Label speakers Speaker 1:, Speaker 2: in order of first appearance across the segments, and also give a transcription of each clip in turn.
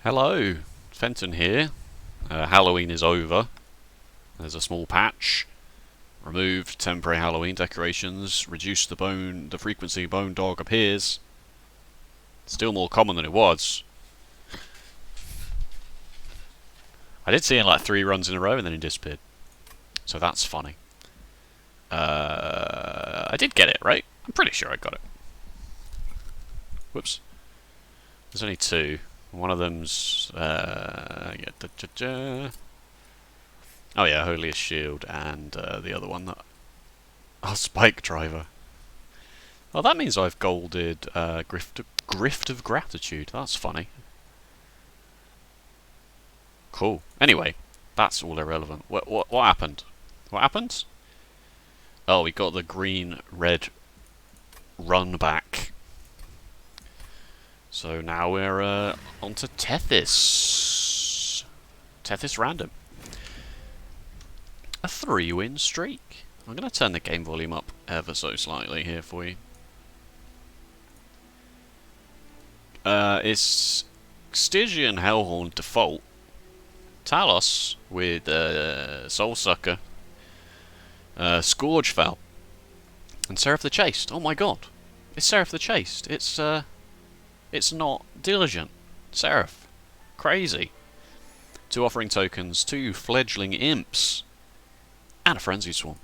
Speaker 1: Hello, Fenton here. Halloween is over. There's a small patch. Removed temporary Halloween decorations. Reduced the frequency bone dog appears. Still more common than it was. I did see him like 3 runs in a row and then he disappeared. So that's funny. I did get it, right? I'm pretty sure I got it. Whoops. There's only 2. One of them's oh yeah, Holiest Shield, and the other one that Spike Driver. Oh, that means I've golded Grift of Gratitude. That's funny. Cool. Anyway, that's all irrelevant. What happened? What happened? Oh, we got the green-red run back. So now we're on to Tethys. Tethys random. A 3-win streak. I'm going to turn the game volume up ever so slightly here for you. It's Stygian Hellhorned default. Talos with Soulsucker. Scourgefell. And Seraph the Chaste. Oh my god. It's Seraph the Chaste. It's not Diligent. Seraph. Crazy. 2 offering tokens, 2 fledgling imps, and a frenzied swarm.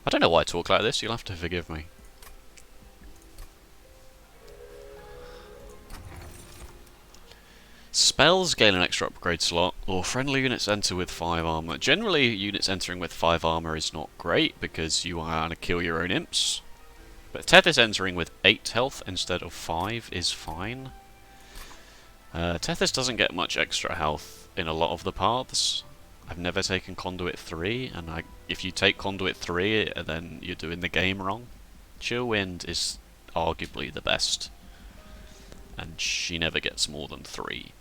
Speaker 1: I don't know why I talk like this, you'll have to forgive me. Spells gain an extra upgrade slot, or friendly units enter with 5 armor. Generally, units entering with 5 armor is not great, because you are going to kill your own imps. But Tethys entering with 8 health instead of 5 is fine. Tethys doesn't get much extra health in a lot of the paths. I've never taken Conduit 3, and if you take Conduit 3, then you're doing the game wrong. Chillwind is arguably the best, and she never gets more than 3.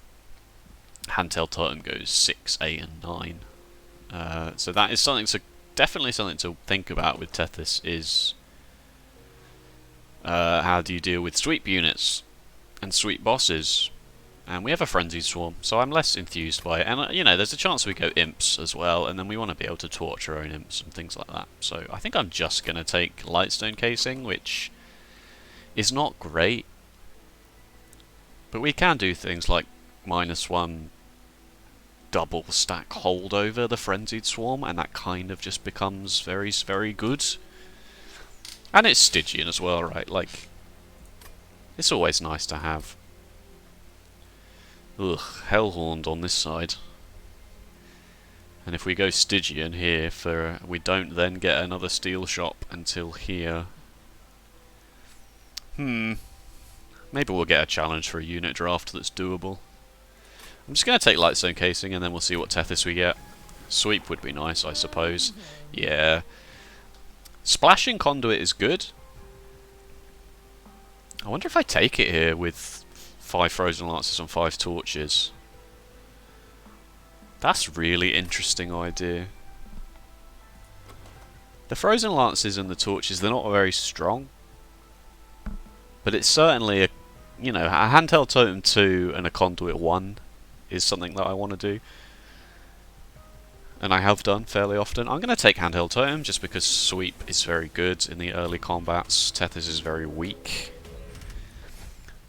Speaker 1: Handheld Totem goes 6, 8, and 9. So that is definitely something to think about with Tethys, is how do you deal with sweep units and sweep bosses? And we have a frenzied swarm, so I'm less enthused by it. And there's a chance we go imps as well, and then we want to be able to torch our own imps and things like that. So I think I'm just going to take Lightstone Casing, which is not great, but we can do things like -1 double stack hold over the frenzied swarm, and that kind of just becomes very, very good. And it's Stygian as well, right? Like, it's always nice to have. Ugh, Hellhorned on this side. And if we go Stygian here, we don't then get another steel shop until here. Maybe we'll get a challenge for a unit draft that's doable. I'm just going to take Lightstone Casing, and then we'll see what Tethys we get. Sweep would be nice, I suppose. Yeah. Splashing Conduit is good. I wonder if I take it here with 5 Frozen Lances and 5 Torches. That's a really interesting idea. The Frozen Lances and the Torches, they're not very strong. But it's certainly a Handheld Totem 2 and a Conduit 1 is something that I want to do. And I have done fairly often. I'm going to take Handheld Totem just because Sweep is very good in the early combats. Tethys is very weak.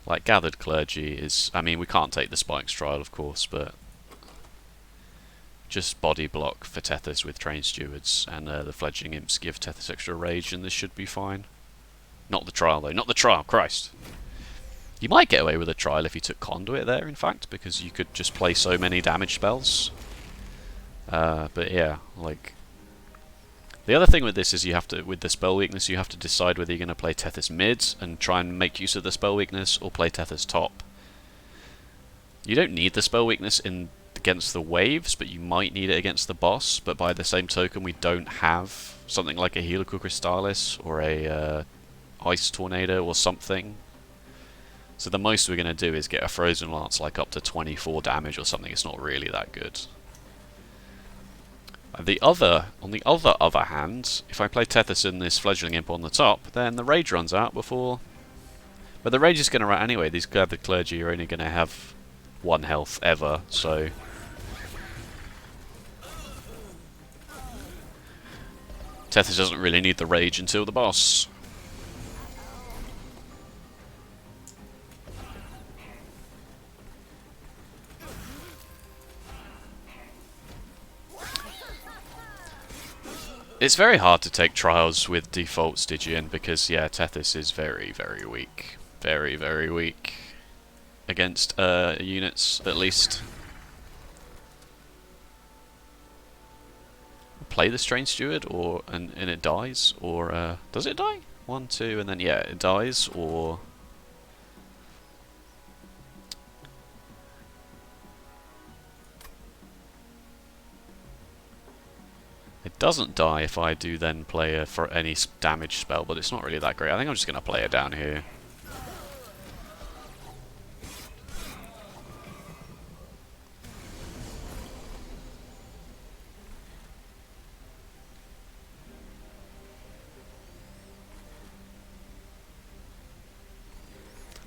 Speaker 1: Like, Gathered Clergy is... I mean, we can't take the Spike's Trial, of course, but... just body block for Tethys with Trained Stewards, and the Fledgling Imps give Tethys extra rage, and this should be fine. Not the Trial, though. Not the Trial, Christ! You might get away with a Trial if you took Conduit there, in fact, because you could just play so many damage spells. But yeah, like... The other thing with this is with the spell weakness, you have to decide whether you're going to play Tethys mid and try and make use of the spell weakness, or play Tethys top. You don't need the spell weakness against the waves, but you might need it against the boss. But by the same token, we don't have something like a Helical Crystallis or a Ice Tornado or something. So the most we're going to do is get a Frozen Lance like up to 24 damage or something. It's not really that good. On the other hand, if I play Tethys and this Fledgling Imp on the top, then the Rage runs out before... But the Rage is going to run anyway. These Gathered Clergy are only going to have 1 health ever, so... Tethys doesn't really need the rage until the boss. It's very hard to take trials with default Stygian because, yeah, Tethys is very, very weak. Very, very weak. Against units, at least. Play the Strange Steward, or and it dies, or does it die? 1, 2, and then yeah, it dies, or it doesn't die if I do then play for any damage spell, but it's not really that great. I think I'm just gonna play it down here.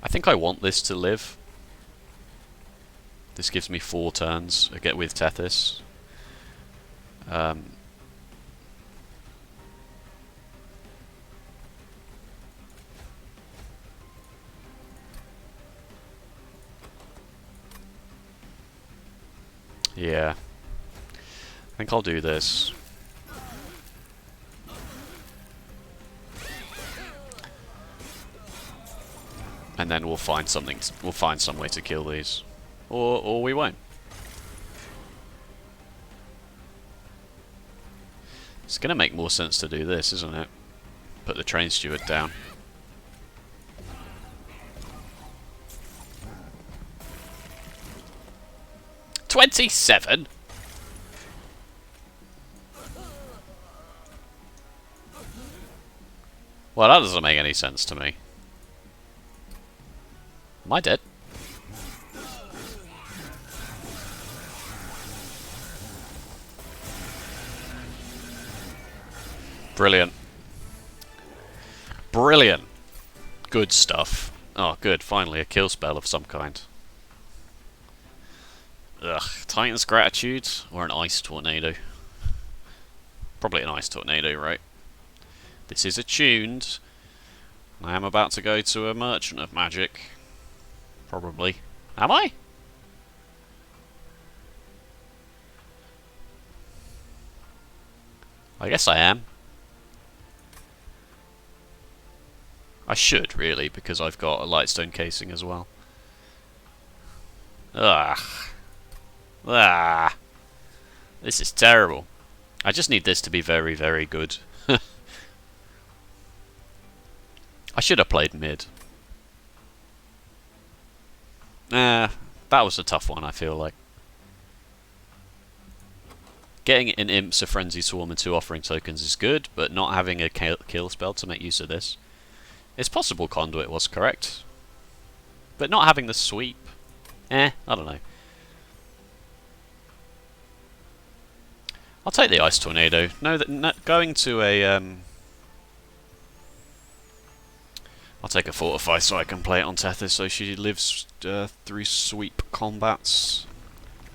Speaker 1: I think I want this to live. This gives me 4 turns with Tethys. Yeah. I think I'll do this. And then we'll find something. We'll find some way to kill these, or we won't. It's gonna make more sense to do this, isn't it? Put the train steward down. $27. Well, that doesn't make any sense to me. Am I dead? Brilliant. Brilliant. Good stuff. Oh, good. Finally, a kill spell of some kind. Ugh. Titan's Gratitude or an Ice Tornado? Probably an Ice Tornado, right? This is attuned. I am about to go to a Merchant of Magic. Probably. Am I? I guess I am. I should, really, because I've got a Lightstone casing as well. Ugh. Ah. This is terrible. I just need this to be very, very good. I should have played mid. That was a tough one, I feel like. Getting an Imps, a Frenzy Swarm, and 2 Offering Tokens is good, but not having a kill spell to make use of this. It's possible Conduit was correct, but not having the sweep, I don't know. I'll take the Ice Tornado. Going to a I'll take a Fortify so I can play it on Tethys so she lives through sweep combats.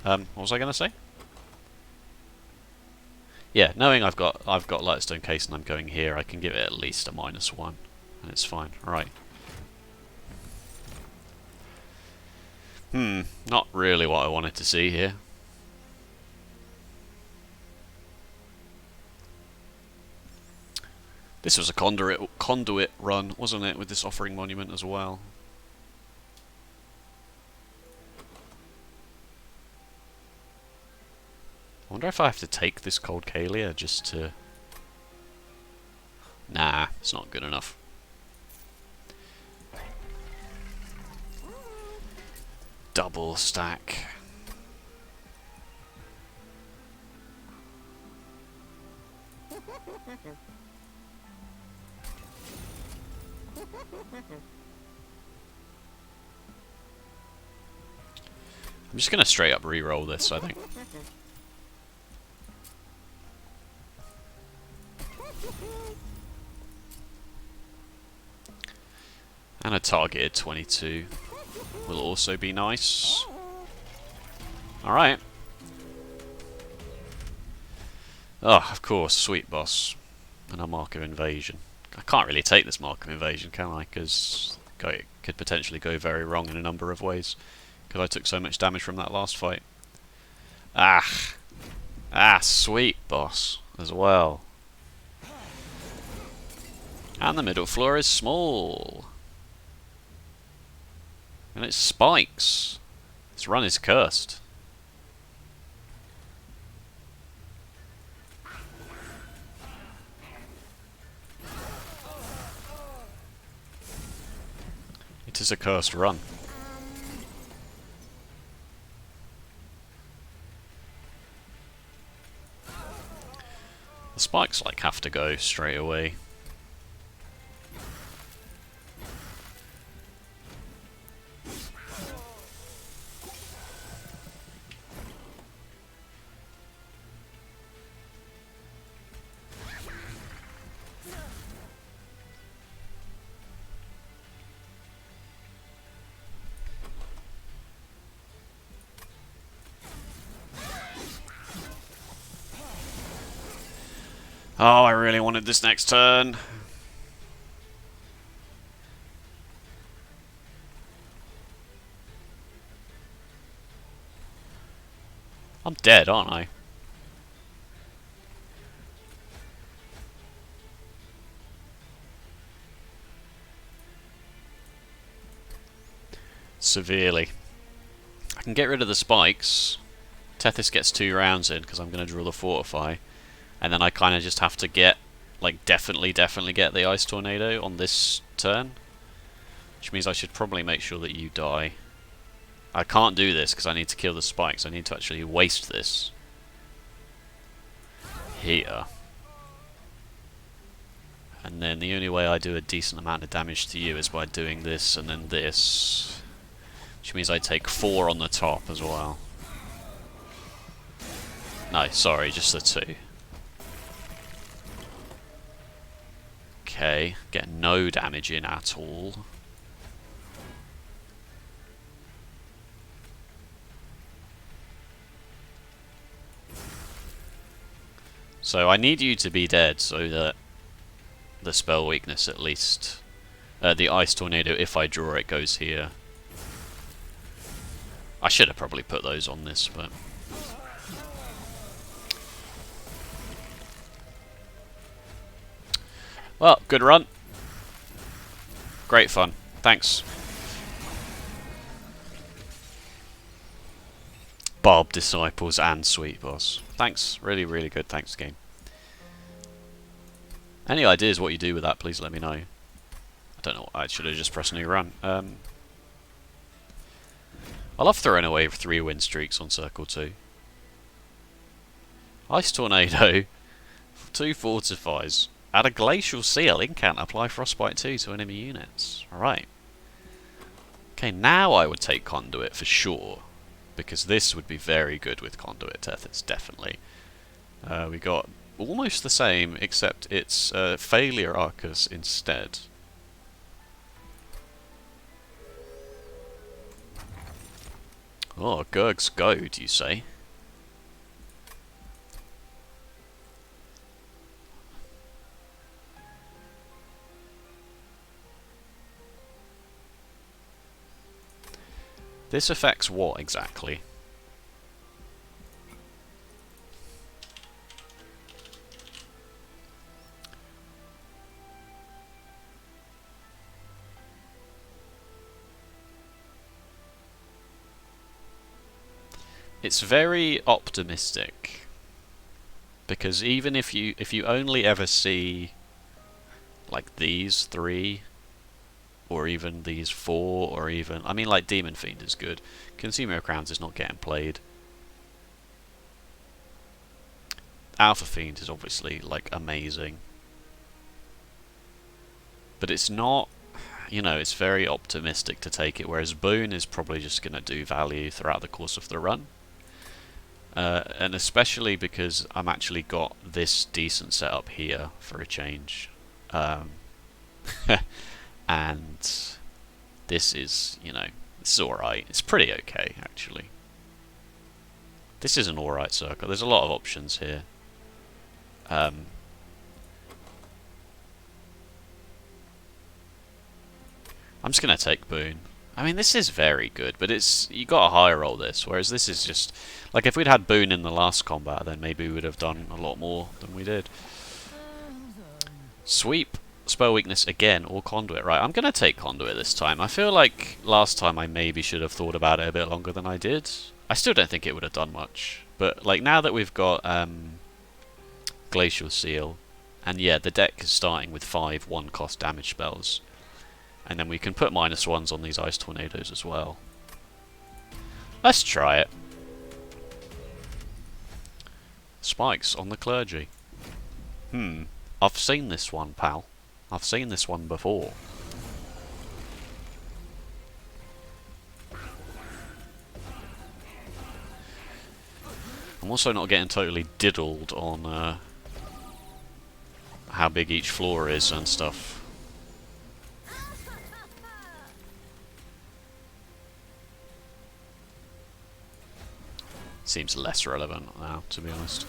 Speaker 1: What was I going to say? Yeah, knowing I've got Lightstone Case and I'm going here, I can give it at least a -1, and it's fine. Right. Not really what I wanted to see here. This was a conduit run, wasn't it, with this Offering Monument as well? I wonder if I have to take this Cold Kalia just to... Nah, it's not good enough. Double stack. I'm just gonna straight up re-roll this, I think. And a targeted 22 will also be nice. Alright. Oh, of course, sweet boss. And a mark of invasion. I can't really take this mark of invasion, can I? Because it could potentially go very wrong in a number of ways. Because I took so much damage from that last fight. Ah! Ah, sweet boss as well. And the middle floor is small. And it spikes. This run is cursed. It is a cursed run. The spikes like have to go straight away. Oh, I really wanted this next turn. I'm dead, aren't I? Severely. I can get rid of the spikes. Tethys gets 2 rounds in because I'm going to draw the Fortify. And then I kind of just have to get, like, definitely get the Ice Tornado on this turn. Which means I should probably make sure that you die. I can't do this because I need to kill the spikes. I need to actually waste this. Here. And then the only way I do a decent amount of damage to you is by doing this and then this. Which means I take 4 on the top as well. No, sorry, just the 2. Okay, get no damage in at all. So I need you to be dead so that the spell weakness at least... the Ice Tornado, if I draw it, goes here. I should have probably put those on this, but... Well, good run. Great fun. Thanks. Barb Disciples and Sweet Boss. Thanks. Really, really good. Thanks, game. Any ideas what you do with that, please let me know. I don't know. I should have just pressed new run. I love throwing away 3 win streaks on Circle 2. Ice Tornado. 2 fortifies. Add a Glacial Seal. Incant. Apply Frostbite 2 to enemy units. Alright. Okay, now I would take Conduit for sure. Because this would be very good with Conduit Tethys, definitely. We got almost the same, except it's Failure Arcus instead. Oh, Gurg's Goad, you say? This affects what exactly? It's very optimistic, because even if you only ever see like these 3, or even these 4, or even... I mean, like, Demon Fiend is good. Consumer of Crowns is not getting played. Alpha Fiend is obviously, like, amazing. But it's not... You know, it's very optimistic to take it, whereas Boon is probably just going to do value throughout the course of the run. And especially because I'm actually got this decent setup here for a change. And this is, you know, it's alright. It's pretty okay, actually. This is an alright circle. There's a lot of options here. I'm just going to take Boon. I mean, this is very good, but it's you got to high roll this, whereas this is just... Like, if we'd had Boon in the last combat, then maybe we would have done a lot more than we did. Sweep, spell weakness again, or Conduit. Right, I'm going to take Conduit this time. I feel like last time I maybe should have thought about it a bit longer than I did. I still don't think it would have done much. But, like, now that we've got Glacial Seal, and yeah, the deck is starting with 5 1-cost damage spells. And then we can put -1s on these Ice Tornadoes as well. Let's try it. Spikes on the Clergy. I've seen this one, pal. I've seen this one before. I'm also not getting totally diddled on how big each floor is and stuff. Seems less relevant now, to be honest.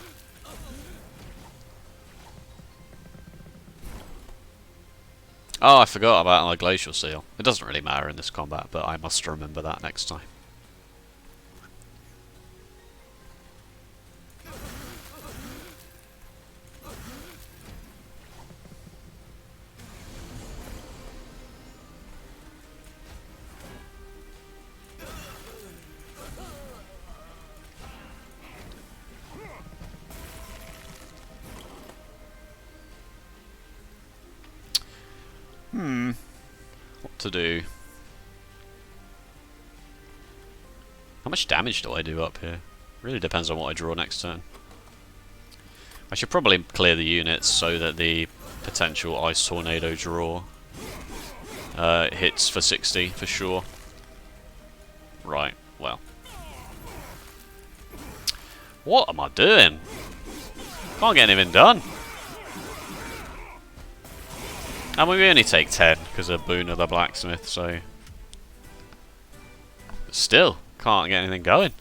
Speaker 1: Oh, I forgot about my Glacial Seal. It doesn't really matter in this combat, but I must remember that next time. What to do? How much damage do I do up here? Really depends on what I draw next turn. I should probably clear the units so that the potential Ice Tornado draw hits for 60 for sure. Right, well. What am I doing? Can't get anything done. And we only take 10 because of Boon of the Blacksmith, so... But still, can't get anything going.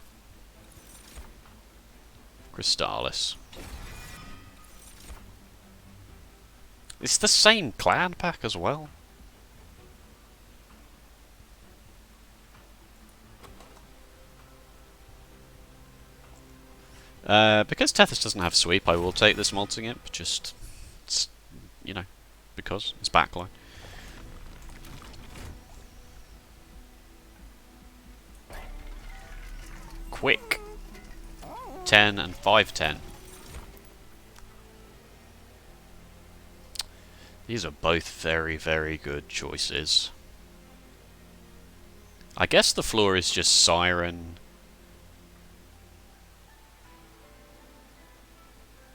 Speaker 1: Crystallis. It's the same clan pack as well. Because Tethys doesn't have sweep, I will take this Molting Imp, just, you know, because it's backline. Quick. 10 and 5/10. These are both very, very good choices. I guess the floor is just Siren.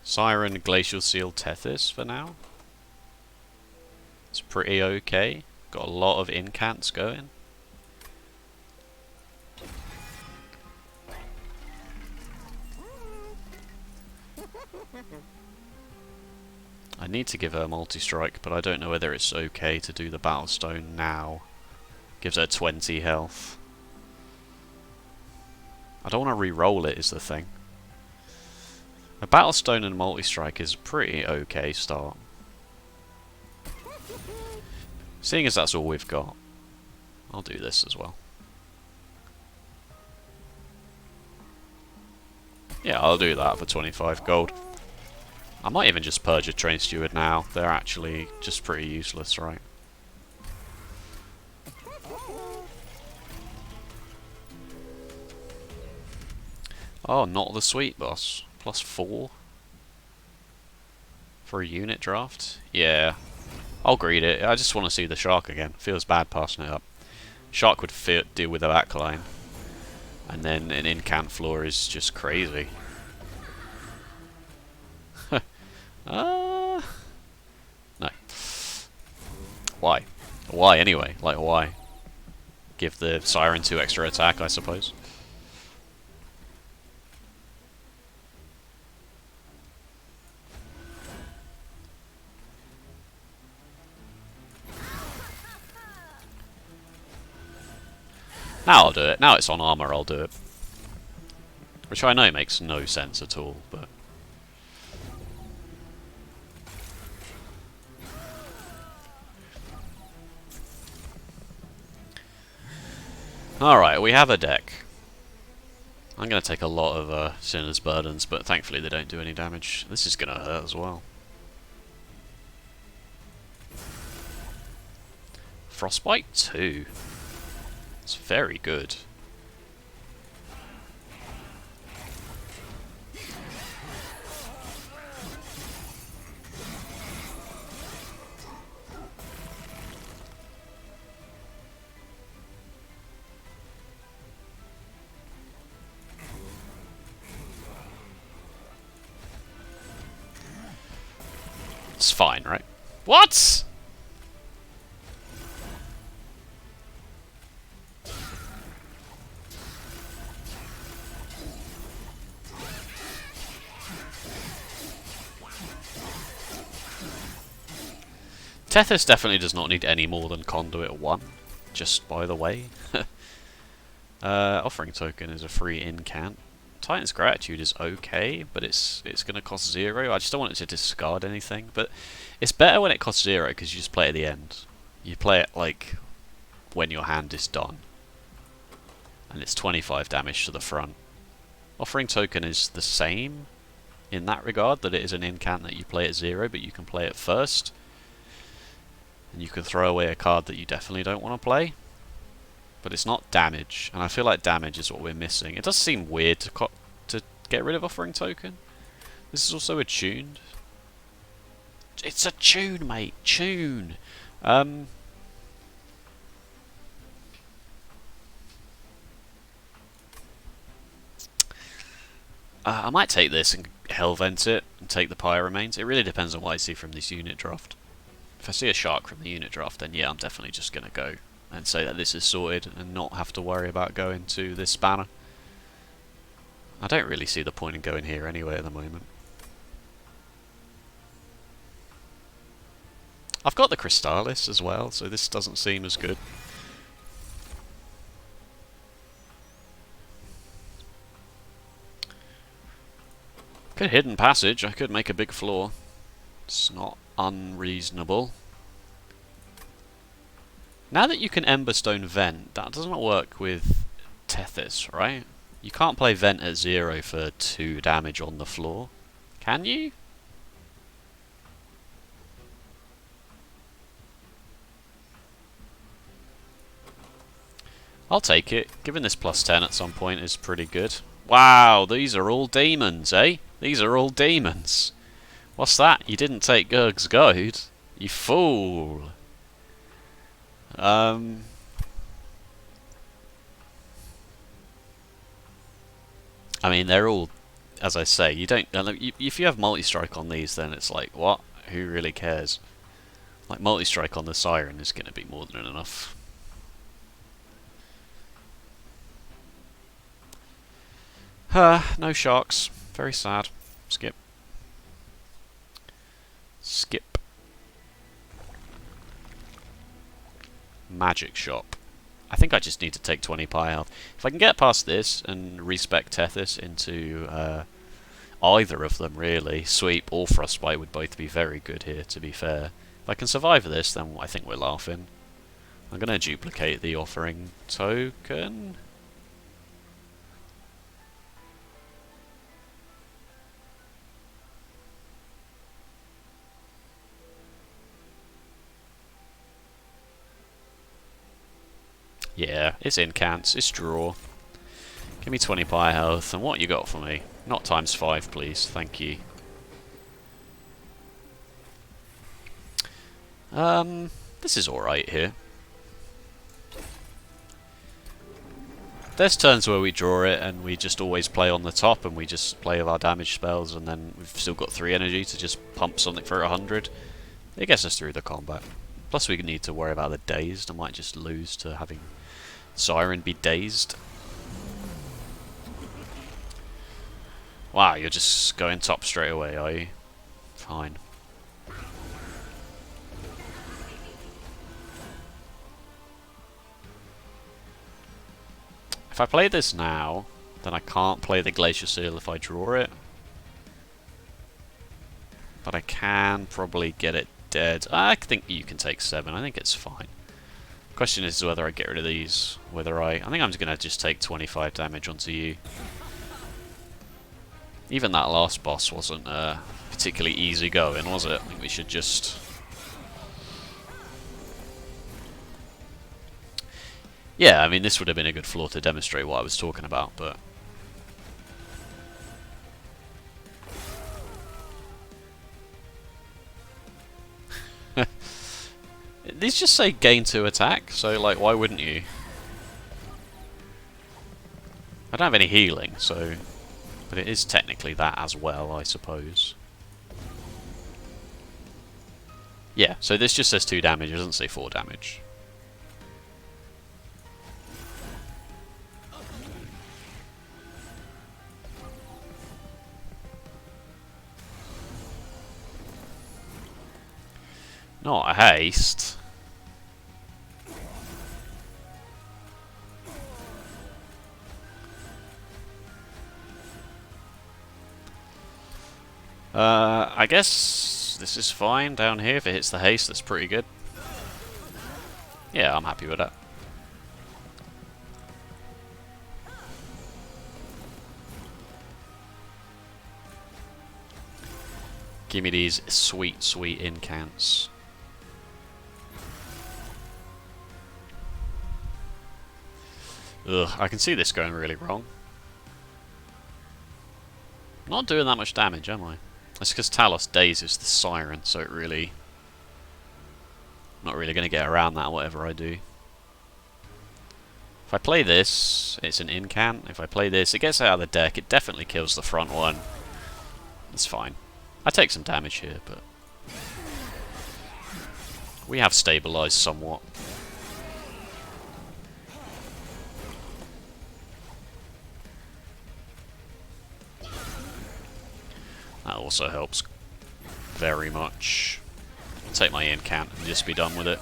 Speaker 1: Siren, Glacial Seal, Tethys for now. It's pretty okay. Got a lot of incants going. I need to give her multi-strike, but I don't know whether it's okay to do the Battlestone now. Gives her 20 health. I don't want to re-roll it is the thing. A Battlestone and multi-strike is a pretty okay start. Seeing as that's all we've got, I'll do this as well. Yeah, I'll do that for 25 gold. I might even just purge a Train Steward now. They're actually just pretty useless, right? Oh, not the sweet boss. +4 for a unit draft? Yeah. I'll greed it. I just want to see the Shark again. Feels bad passing it up. Shark would deal with the backline. And then an incant floor is just crazy. No. Why? Why anyway? Like, why? Give the Siren 2 extra attack, I suppose. Now I'll do it. Now it's on armor, I'll do it. Which I know makes no sense at all, but... Alright, we have a deck. I'm going to take a lot of Sinner's Burdens, but thankfully they don't do any damage. This is going to hurt as well. Frostbite 2. It's very good. It's fine, right? What? Tethys definitely does not need any more than Conduit 1, just by the way. Offering Token is a free incant. Titan's Gratitude is okay, but it's going to cost 0. I just don't want it to discard anything, but it's better when it costs 0 because you just play it at the end. You play it like when your hand is done, and it's 25 damage to the front. Offering Token is the same in that regard, that it is an incant that you play at 0, but you can play it first, and you can throw away a card that you definitely don't want to play. But it's not damage, and I feel like damage is what we're missing. It does seem weird to get rid of Offering Token. This is also attuned. It's a tune, mate. Tune. I might take this and Hellvent it and take the Pyre Remains. It really depends on what I see from this unit draft. If I see a shark from the unit draft, then yeah, I'm definitely just going to go and say that this is sorted and not have to worry about going to this banner. I don't really see the point in going here anyway at the moment. I've got the Crystallis as well, so this doesn't seem as good. Good Hidden Passage, I could make a big floor. It's not unreasonable. Now that you can Emberstone Vent, that doesn't work with Tethys, right? You can't play Vent at 0 for 2 damage on the floor. Can you? I'll take it. Giving this +10 at some point is pretty good. Wow, these are all demons, eh? These are all demons. What's that? You didn't take Gurg's Goad? You fool. I mean, they're all, as I say, you don't. If you have multi-strike on these, then it's like, what? Who really cares? Like, multi-strike on the Siren is going to be more than enough. No sharks. Very sad. Skip. Skip. Magic Shop. I think I just need to take 20 Pyre health. If I can get past this and respec Tethys into either of them, really, Sweep or Frostbite would both be very good here, to be fair. If I can survive this, then I think we're laughing. I'm going to duplicate the Offering Token. Yeah, it's incants, it's draw. Give me 20 Pyre health, and what you got for me? Not ×5, please, thank you. This is alright here. There's turns where we draw it, and we just always play on the top, and we just play with our damage spells, and then we've still got 3 energy to just pump something for 100. It gets us through the combat. Plus we need to worry about the dazed. I might just lose to having Siren be dazed. Wow, you're just going top straight away, are you? Fine. If I play this now, Then I can't play the Glacial Seal if I draw it. But I can probably get it dead. I think you can take 7. I think it's fine. Question is whether I get rid of these. I think I'm going to just take 25 damage onto you. Even that last boss wasn't particularly easy going, was it? I think we should just... Yeah, I mean, this would have been a good floor to demonstrate what I was talking about, but... These just say gain 2 attack, so, like, why wouldn't you? I don't have any healing, so... But it is technically that as well, I suppose. Yeah, so this just says 2 damage, it doesn't say 4 damage. Not a haste. I guess this is fine down here. If it hits the haste, that's pretty good. Yeah, I'm happy with that. Give me these sweet, sweet incants. Ugh, I can see this going really wrong. Not doing that much damage, am I? That's because Talos dazes the Siren, so it really... Not really going to get around that, whatever I do. If I play this, it's an incant. If I play this, it gets out of the deck. It definitely kills the front one. It's fine. I take some damage here, but... We have stabilised somewhat. That also helps very much. I'll take my incant and just be done with it.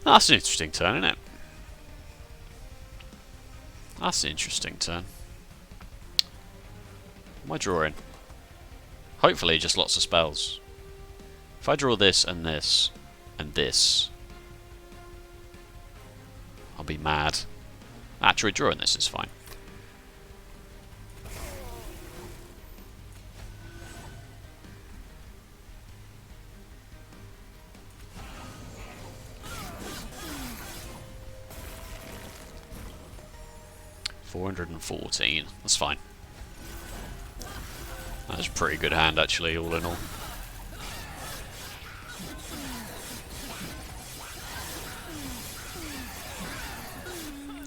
Speaker 1: That's an interesting turn, isn't it? That's an interesting turn. What am I drawing? Hopefully just lots of spells. If I draw this and this and this, I'll be mad. Actually, drawing this is fine. $414. That's fine. That's a pretty good hand, actually, all in all.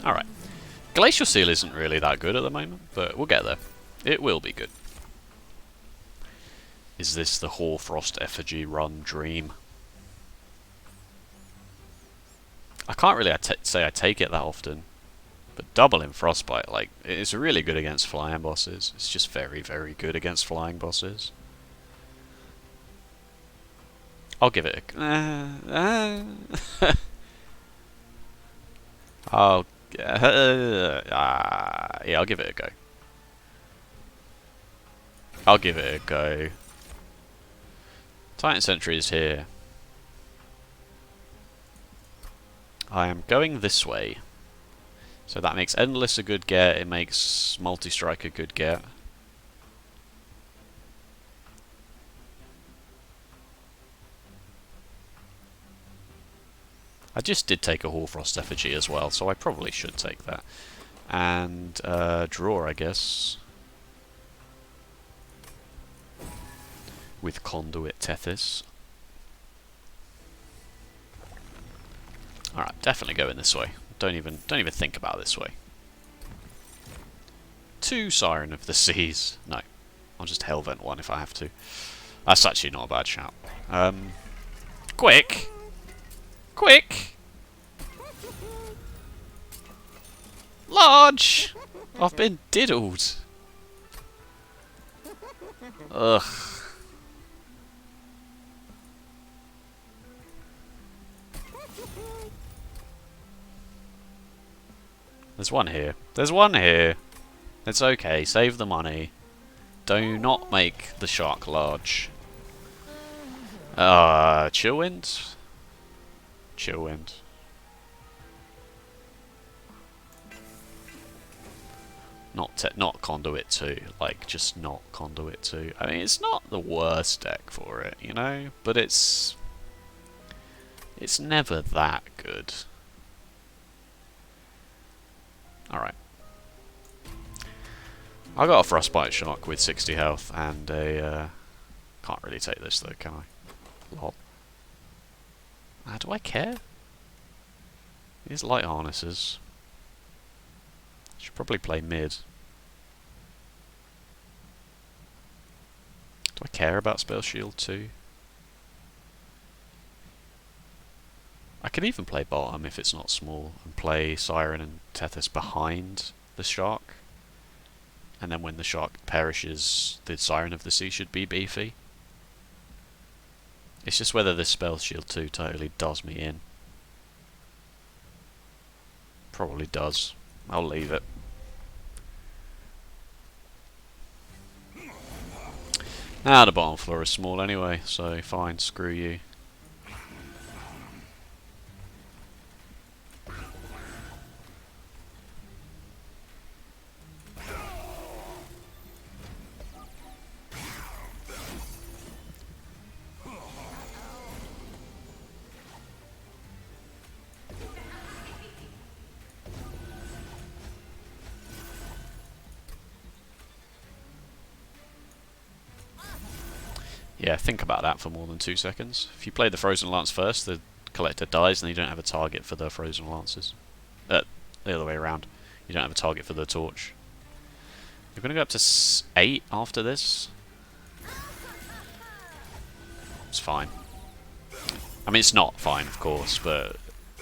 Speaker 1: Alright. Glacial Seal isn't really that good at the moment, but we'll get there. It will be good. Is this the Hoarfrost Effigy run dream? I can't really say I take it that often. But double in Frostbite, like, it's really good against flying bosses. It's just very, very good against flying bosses. I'll give it a... I'll... yeah, I'll give it a go. I'll give it a go. Titan Sentry is here. I am going this way. So that makes Endless a good get, it makes Multi-Strike a good get. I just did take a Hoarfrost Effigy as well, so I probably should take that. And draw, I guess. With Conduit Tethys. Alright, definitely going this way. Don't even think about this way. 2 Siren of the Seas. No. I'll just Hellvent 1 if I have to. That's actually not a bad shout. Quick! Quick! Large! I've been diddled. Ugh. There's one here. There's one here. It's okay. Save the money. Do not make the shark large. Chillwind? Chillwind. Not Conduit 2. Like, just not Conduit 2. I mean, it's not the worst deck for it, you know? But it's never that good. Alright. I got a Frostbite Shark with 60 health and a... can't really take this though, can I? Lol. Do I care? These light harnesses. Should probably play mid. Do I care about Spell Shield 2? I could even play bottom if it's not small and play Siren and Tethys behind the Shark. And then when the Shark perishes, the Siren of the Sea should be beefy. It's just whether this Spell Shield 2 totally does me in. Probably does. I'll leave it. The bottom floor is small anyway, so fine, screw you. Yeah, think about that for more than 2 seconds. If you play the Frozen Lance first, the collector dies and you don't have a target for the Frozen Lances. The other way around. You don't have a target for the torch. We're going to go up to 8 after this. It's fine. I mean, it's not fine, of course, but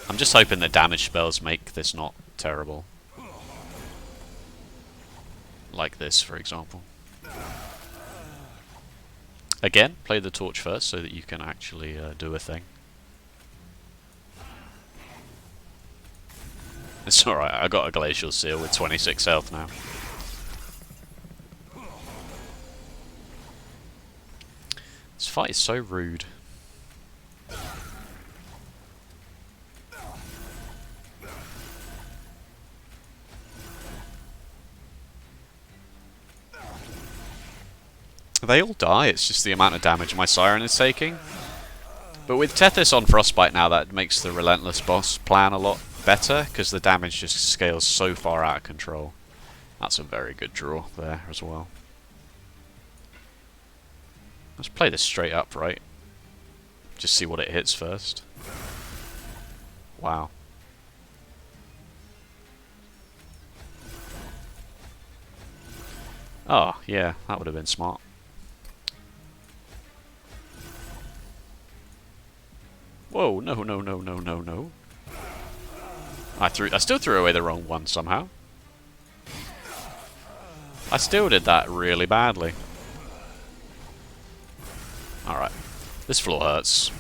Speaker 1: I'm just hoping that damage spells make this not terrible. Like this, for example. Again, play the torch first so that you can actually do a thing. It's alright, I got a Glacial Seal with 26 health now. This fight is so rude. They all die, it's just the amount of damage my Siren is taking. But with Tethys on Frostbite now, that makes the Relentless boss plan a lot better, because the damage just scales so far out of control. That's a very good draw there as well. Let's play this straight up, right? Just see what it hits first. Wow. Oh, yeah, that would have been smart. Whoa, no, no, no, no, no, no. I still threw away the wrong one somehow. I still did that really badly. Alright. This floor hurts.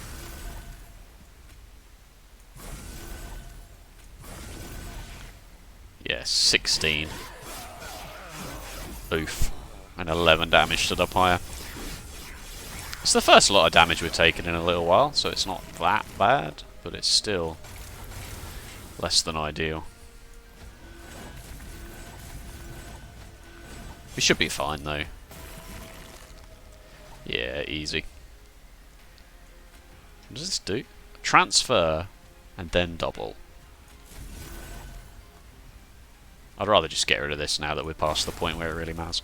Speaker 1: Yeah, 16. Oof. And 11 damage to the Pyre. It's the first lot of damage we've taken in a little while, so it's not that bad, but it's still less than ideal. We should be fine though. Yeah, easy. What does this do? Transfer and then double. I'd rather just get rid of this now that we're past the point where it really matters.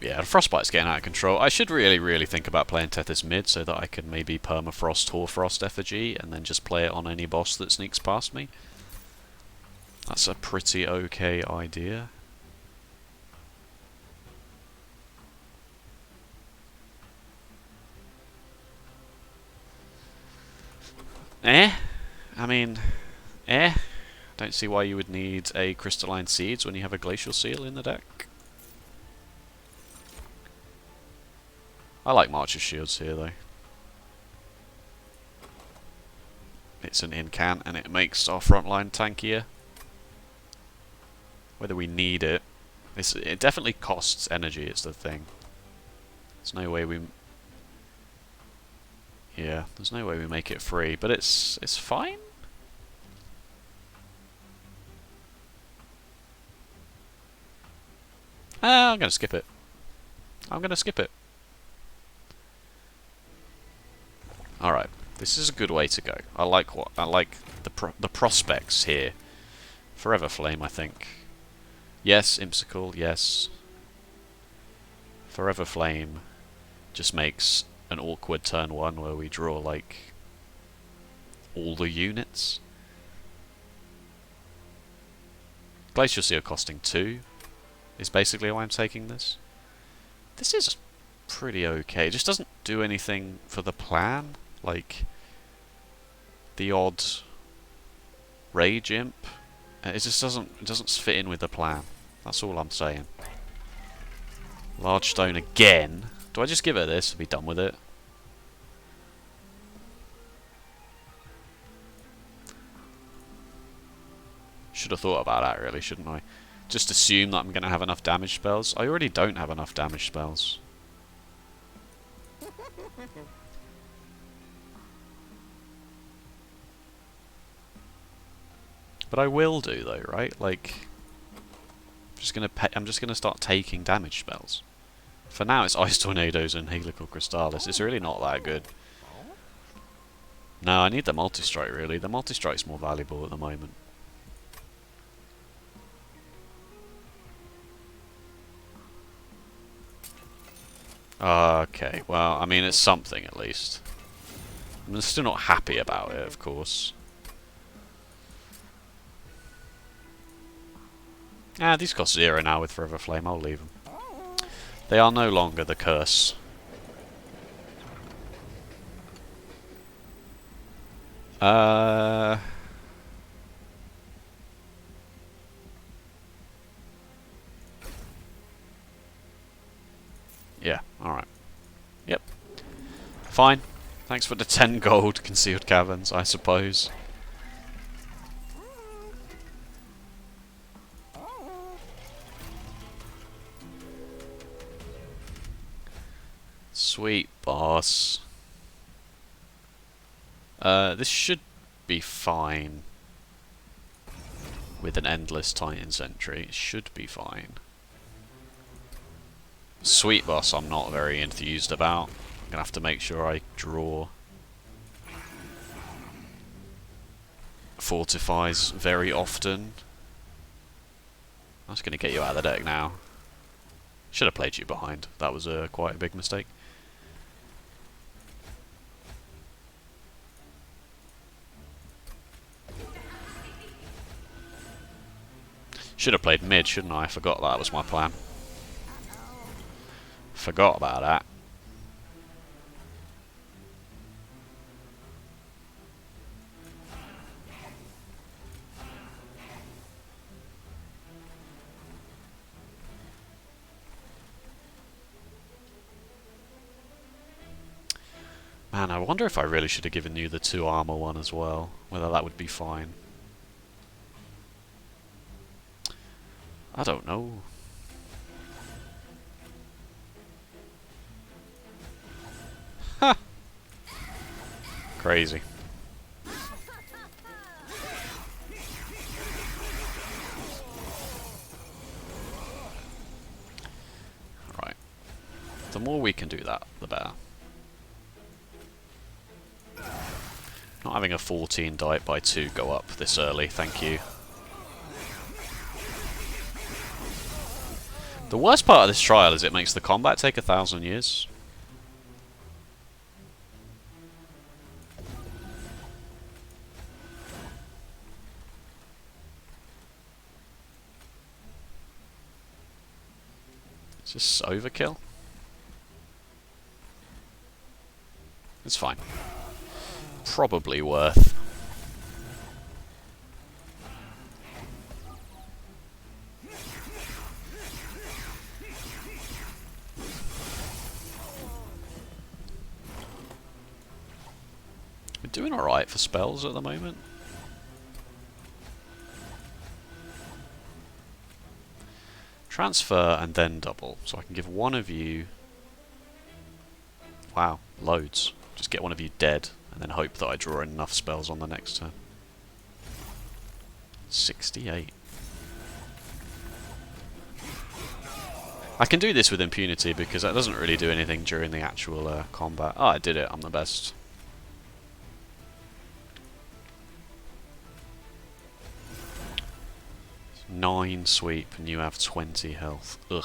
Speaker 1: Yeah, Frostbite's getting out of control. I should really think about playing Tethys mid so that I can maybe permafrost Hoarfrost effigy and then just play it on any boss that sneaks past me. That's a pretty okay idea. I mean, don't see why you would need a Crystalline Seeds when you have a Glacial Seal in the deck. I like March of Shields here though. It's an incant and it makes our front line tankier. Whether we need it. It definitely costs energy, it's the thing. There's no way we... Yeah, there's no way we make it free, but it's fine. I'm gonna skip it. I'm gonna skip it. Alright, this is a good way to go. I like the prospects here. Forever Flame, I think. Yes, Imsicle, yes. Forever Flame just makes an awkward turn 1 where we draw like all the units. Glacial Seal costing 2 is basically why I'm taking this. This is pretty okay. It just doesn't do anything for the plan. Like the odd Rage Imp. It just doesn't fit in with the plan. That's all I'm saying. Large Stone again. Do I just give it this and be done with it? Should have thought about that really, shouldn't I? Just assume that I'm going to have enough damage spells. I already don't have enough damage spells. But I will do though, right? Like, I'm just gonna start taking damage spells. For now, it's Ice Tornadoes and Helical Crystallis. It's really not that good. No, I need the Multi-Strike really. The Multi-Strike's more valuable at the moment. Okay, well, I mean, it's something at least. I'm still not happy about it, of course. These cost 0 now with Forever Flame. I'll leave them. They are no longer the curse. Yeah, alright. Yep. Fine. Thanks for the 10 gold Concealed Caverns, I suppose. Sweet boss. This should be fine. With an Endless Titan's entry. It should be fine. Sweet boss I'm not very enthused about. I'm gonna have to make sure I draw. Fortifies very often. I'm just gonna get you out of the deck now. Should have played you behind. That was quite a big mistake. Should have played mid, shouldn't I? I forgot that was my plan. Forgot about that. Man, I wonder if I really should have given you the 2 armor one as well. Whether that would be fine. I don't know. Ha! Crazy. Right. The more we can do that, the better. Not having a 14 diet by 2 go up this early, thank you. The worst part of this trial is it makes the combat take 1,000 years. It's just overkill. It's fine. Probably worth. doing alright for spells at the moment. Transfer and then double. So I can give one of you... Wow, loads. Just get one of you dead and then hope that I draw enough spells on the next turn. 68. I can do this with impunity because that doesn't really do anything during the actual combat. Oh, I did it. I'm the best. Nine sweep and you have 20 health. Ugh.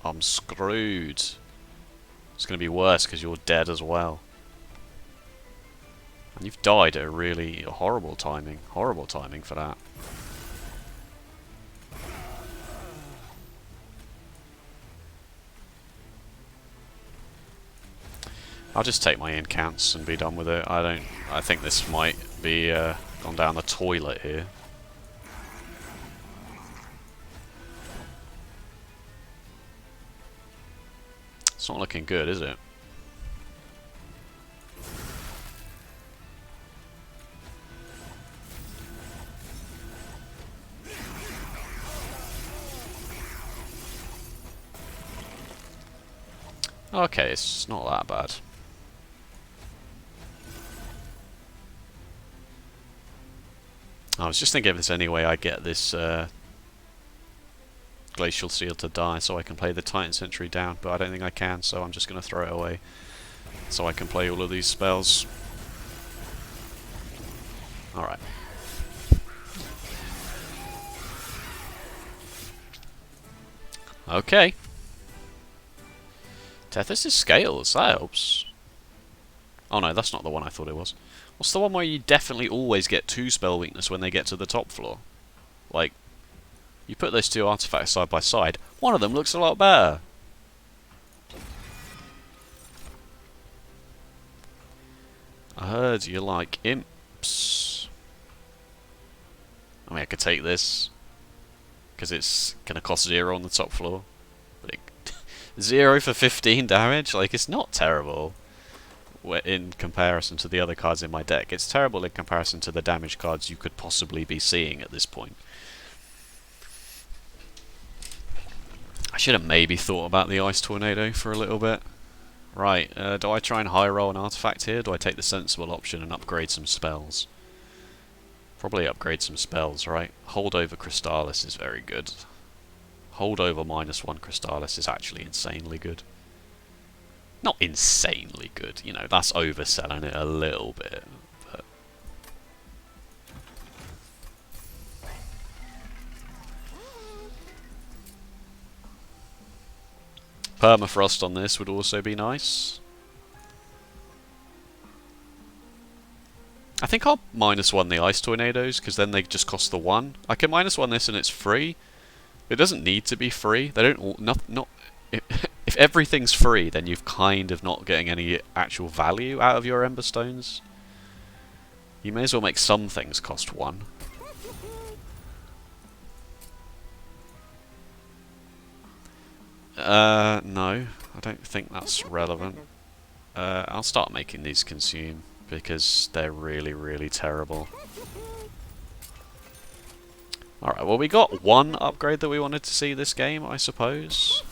Speaker 1: I'm screwed. It's going to be worse because you're dead as well. And you've died at a really horrible timing. Horrible timing for that. I'll just take my incounts and be done with it. I think this might be gone down the toilet here. It's not looking good, is it? Okay, it's not that bad. I was just thinking if there's any way I get this Glacial Seal to die so I can play the Titan Sentry down, but I don't think I can, so I'm just going to throw it away so I can play all of these spells. Alright. Okay. Tethys is Scales, that helps. Oh no, that's not the one I thought it was. What's the one where you definitely always get 2 spell weakness when they get to the top floor? Like, you put those 2 artifacts side by side, one of them looks a lot better. I heard you like imps. I mean, I could take this, because it's going to cost 0 on the top floor. But 0 for 15 damage? Like, it's not terrible in comparison to the other cards in my deck. It's terrible in comparison to the damage cards you could possibly be seeing at this point. I should have maybe thought about the Ice Tornado for a little bit. Right, do I try and high roll an artifact here? Do I take the sensible option and upgrade some spells? Probably upgrade some spells, right? Holdover Crystallis is very good. Holdover -1 Crystallis is actually insanely good. Not insanely good, you know, that's overselling it a little bit. But Permafrost on this would also be nice. I think I'll -1 the Ice Tornadoes, because then they just cost the 1. I can -1 this and it's free. It doesn't need to be free. They don't all, not if everything's free, then you've kind of not getting any actual value out of your Ember Stones. You may as well make some things cost 1. No, I don't think that's relevant. I'll start making these consume, because they're really, really terrible. Alright, well we got one upgrade that we wanted to see this game, I suppose.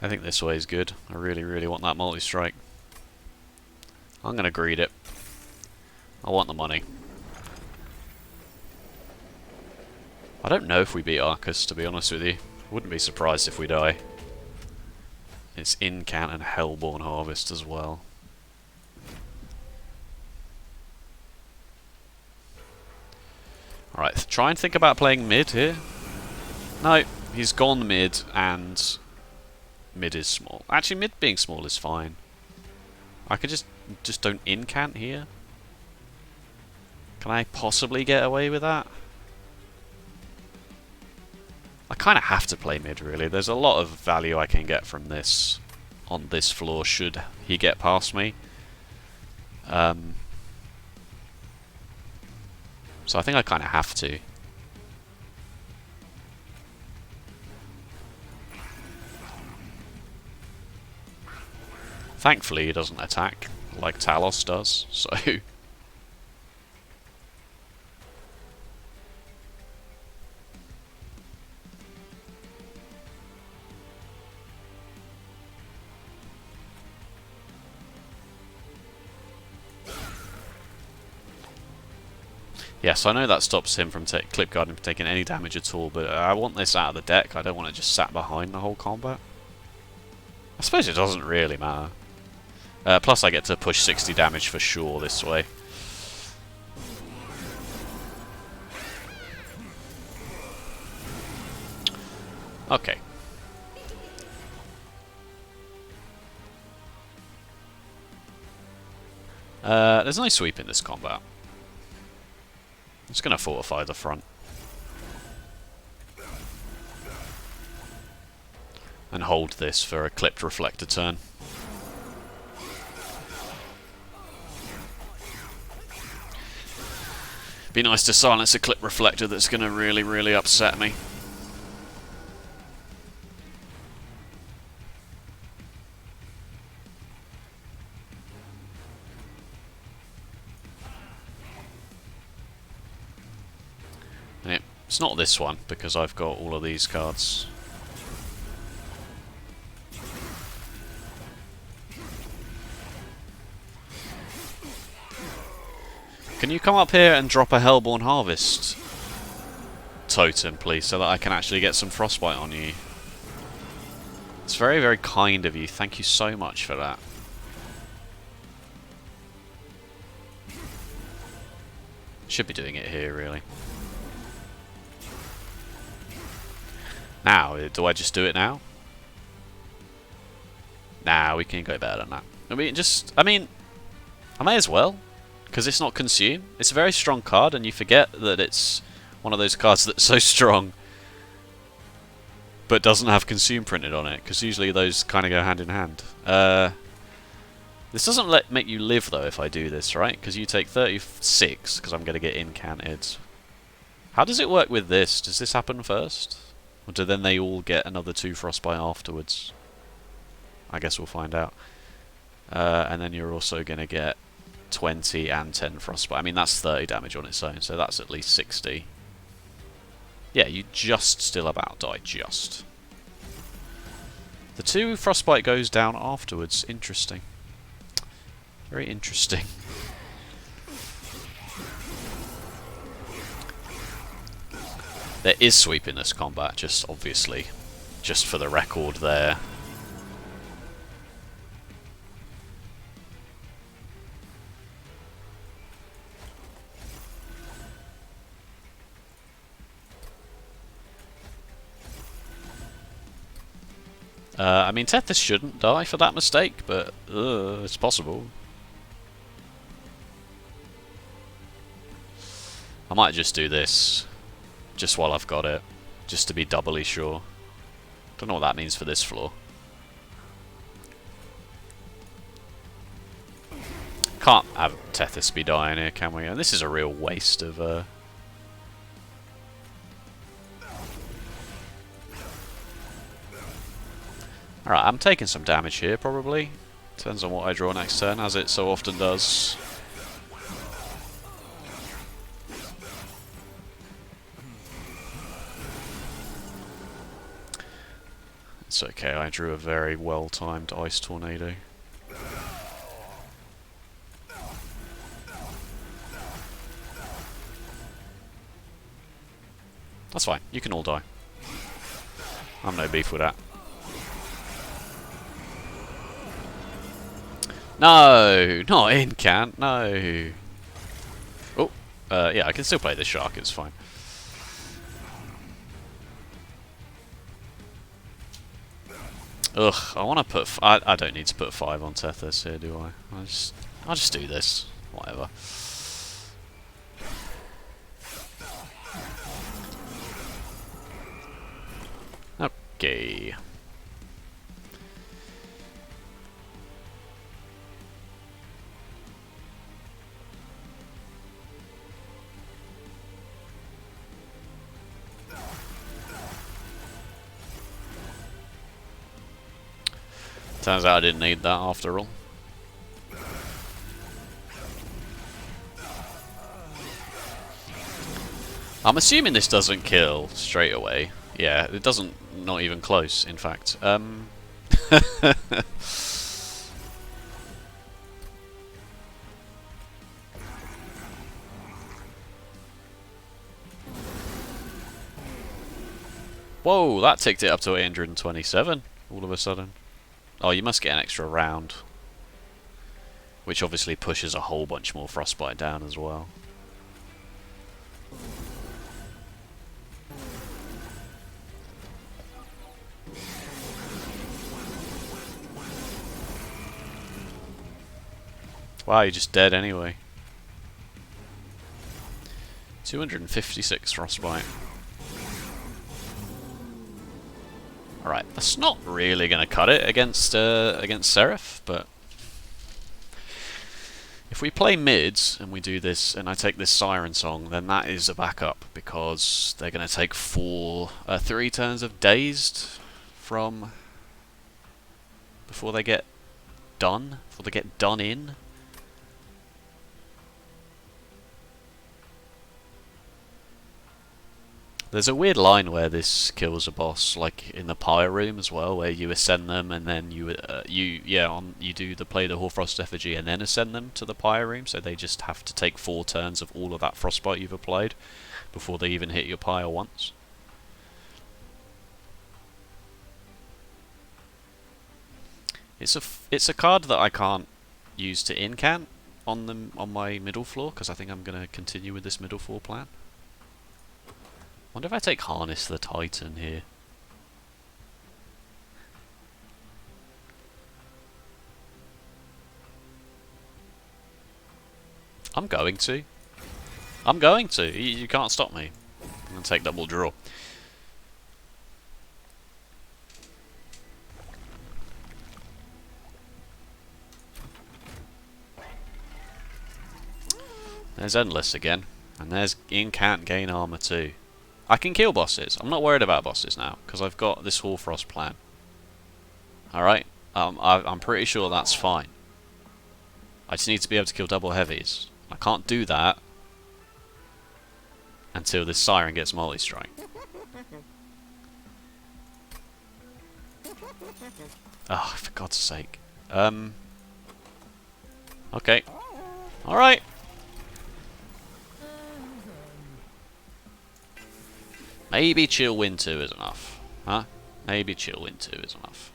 Speaker 1: I think this way is good. I really, really want that multi-strike. I'm going to greed it. I want the money. I don't know if we beat Arcus, to be honest with you. Wouldn't be surprised if we die. It's Incant and Hellborn Harvest as well. Alright, try and think about playing mid here. No, he's gone mid and... mid is small. Actually, mid being small is fine. I could just don't incant here. Can I possibly get away with that? I kind of have to play mid, really. There's a lot of value I can get from this. on this floor should he get past me. So I think I kind of have to. Thankfully he doesn't attack like Talos does, so... Yes, I know that stops him from clip guarding from taking any damage at all, but I want this out of the deck. I don't want it just sat behind the whole combat. I suppose it doesn't really matter. Plus I get to push 60 damage for sure this way. Okay. There's no sweep in this combat. It's going to fortify the front. And hold this for a clipped reflector turn. Be nice to silence a clip reflector that's going to really, really upset me. It's not this one, because I've got all of these cards. Can you come up here and drop a Hellhorned Harvest totem, please, so that I can actually get some frostbite on you? It's very, very kind of you. Thank you so much for that. Should be doing it here, really. Now, do I just do it now? Nah, we can go better than that. I mean, I may as well, because it's not consume. It's a very strong card, and you forget that it's one of those cards that's so strong, but doesn't have consume printed on it, because usually those kind of go hand in hand. This doesn't make you live, though, if I do this, right? Because you take 36, because I'm going to get incanted. How does it work with this? Does this happen first? Or do then they all get another 2 frostbite afterwards? I guess we'll find out. And then you're also going to get 20 and 10 frostbite. I mean, that's 30 damage on its own, so that's at least 60. Yeah, you just still about die, just. The 2 frostbite goes down afterwards. Interesting. Very interesting. There is sweep in this combat, just obviously, just for the record there. I mean, Tethys shouldn't die for that mistake, but it's possible. I might just do this. Just while I've got it, just to be doubly sure. Don't know what that means for this floor. Can't have Tethys be dying here, can we? And this is a real waste of... Alright, I'm taking some damage here, probably. Depends on what I draw next turn, as it so often does. It's okay, I drew a very well-timed Ice Tornado. That's fine, you can all die. I'm no beef with that. No! Not incant, no! Oh, yeah, I can still play this shark, it's fine. Ugh, I want to put... I don't need to put 5 on Tethys here, do I? I'll just do this. Whatever. Okay. Turns out I didn't need that after all. I'm assuming this doesn't kill straight away. Yeah, it doesn't. Not even close, in fact. Whoa, that ticked it up to 827 all of a sudden. Oh, you must get an extra round. Which obviously pushes a whole bunch more frostbite down as well. Wow, you're just dead anyway. 256 frostbite. Alright, that's not really going to cut it against Seraph, but if we play mids and we do this and I take this Siren Song, then that is a backup because they're going to take 3 turns of Dazed from before they get done in. There's a weird line where this kills a boss, like in the Pyre room as well, where you ascend them and then you play the Hoarfrost effigy and then ascend them to the Pyre room, so they just have to take 4 turns of all of that frostbite you've applied before they even hit your Pyre once. It's a card that I can't use to incant on my middle floor because I think I'm going to continue with this middle floor plan. Wonder if I take Harness the Titan here. I'm going to. You can't stop me. I'm going to take double draw. There's Endless again. And there's Incant Gain Armor too. I can kill bosses. I'm not worried about bosses now, because I've got this Hoarfrost plan. Alright? I'm pretty sure that's fine. I just need to be able to kill double heavies. I can't do that until this Siren gets multi-strike. Oh, for God's sake. Okay. Alright. Maybe Chill Wind 2 is enough. Huh? Maybe Chill Wind 2 is enough.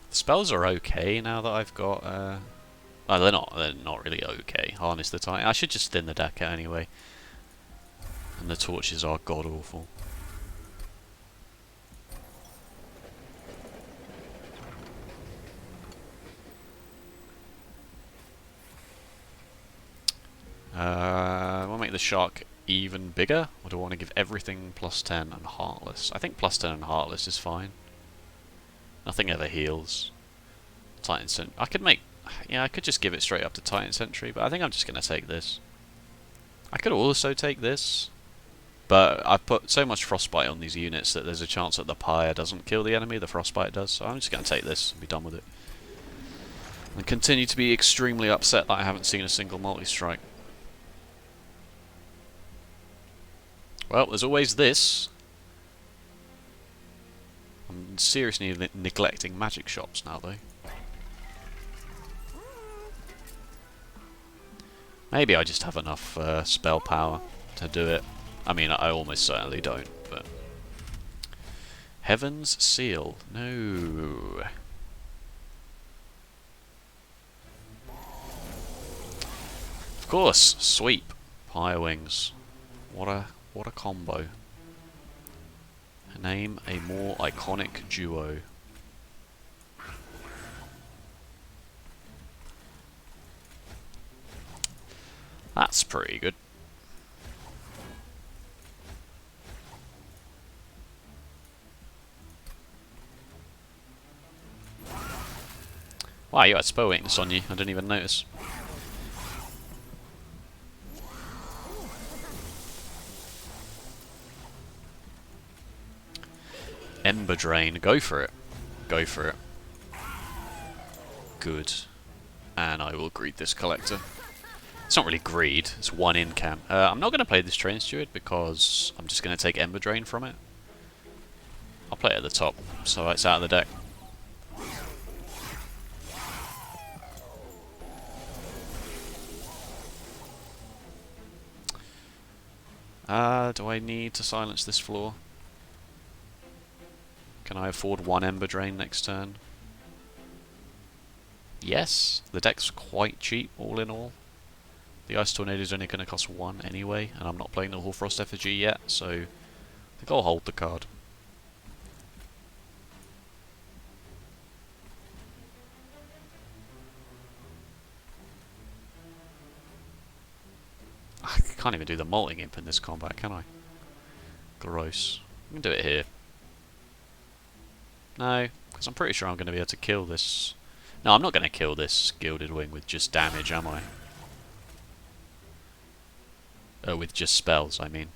Speaker 1: The spells are okay now that I've got... oh, they're not really okay. Harness the Titan. I should just thin the deck out anyway. And the torches are god-awful. I want to make the shark even bigger, or do I want to give everything +10 and Heartless? I think +10 and Heartless is fine. Nothing ever heals. Titan Sentry. I could make... Yeah, I could just give it straight up to Titan Sentry, but I think I'm just going to take this. I could also take this, but I've put so much Frostbite on these units that there's a chance that the Pyre doesn't kill the enemy, the Frostbite does, so I'm just going to take this and be done with it. And continue to be extremely upset that I haven't seen a single multi-strike. Well, there's always this. I'm seriously neglecting magic shops now, though. Maybe I just have enough spell power to do it. I mean, I almost certainly don't, but... Heaven's Seal. No. Of course, Sweep. Pyre Wings. What a combo. Name a more iconic duo. That's pretty good. Wow, you had spell weakness on you. I didn't even notice. Ember Drain. Go for it. Go for it. Good. And I will greed this collector. It's not really greed, it's one incam. I'm not going to play this Train Steward because I'm just going to take Ember Drain from it. I'll play it at the top, so it's out of the deck. Do I need to silence this floor? Can I afford one Ember Drain next turn? Yes, the deck's quite cheap, all in all. The Ice Tornado is only going to cost one anyway, and I'm not playing the Hoarfrost Effigy yet, so I think I'll hold the card. I can't even do the Molting Imp in this combat, can I? Gross. I can do it here. No, because I'm pretty sure I'm going to be able to kill this. No, I'm not going to kill this Gilded Wing with just damage, am I? With just spells, I mean.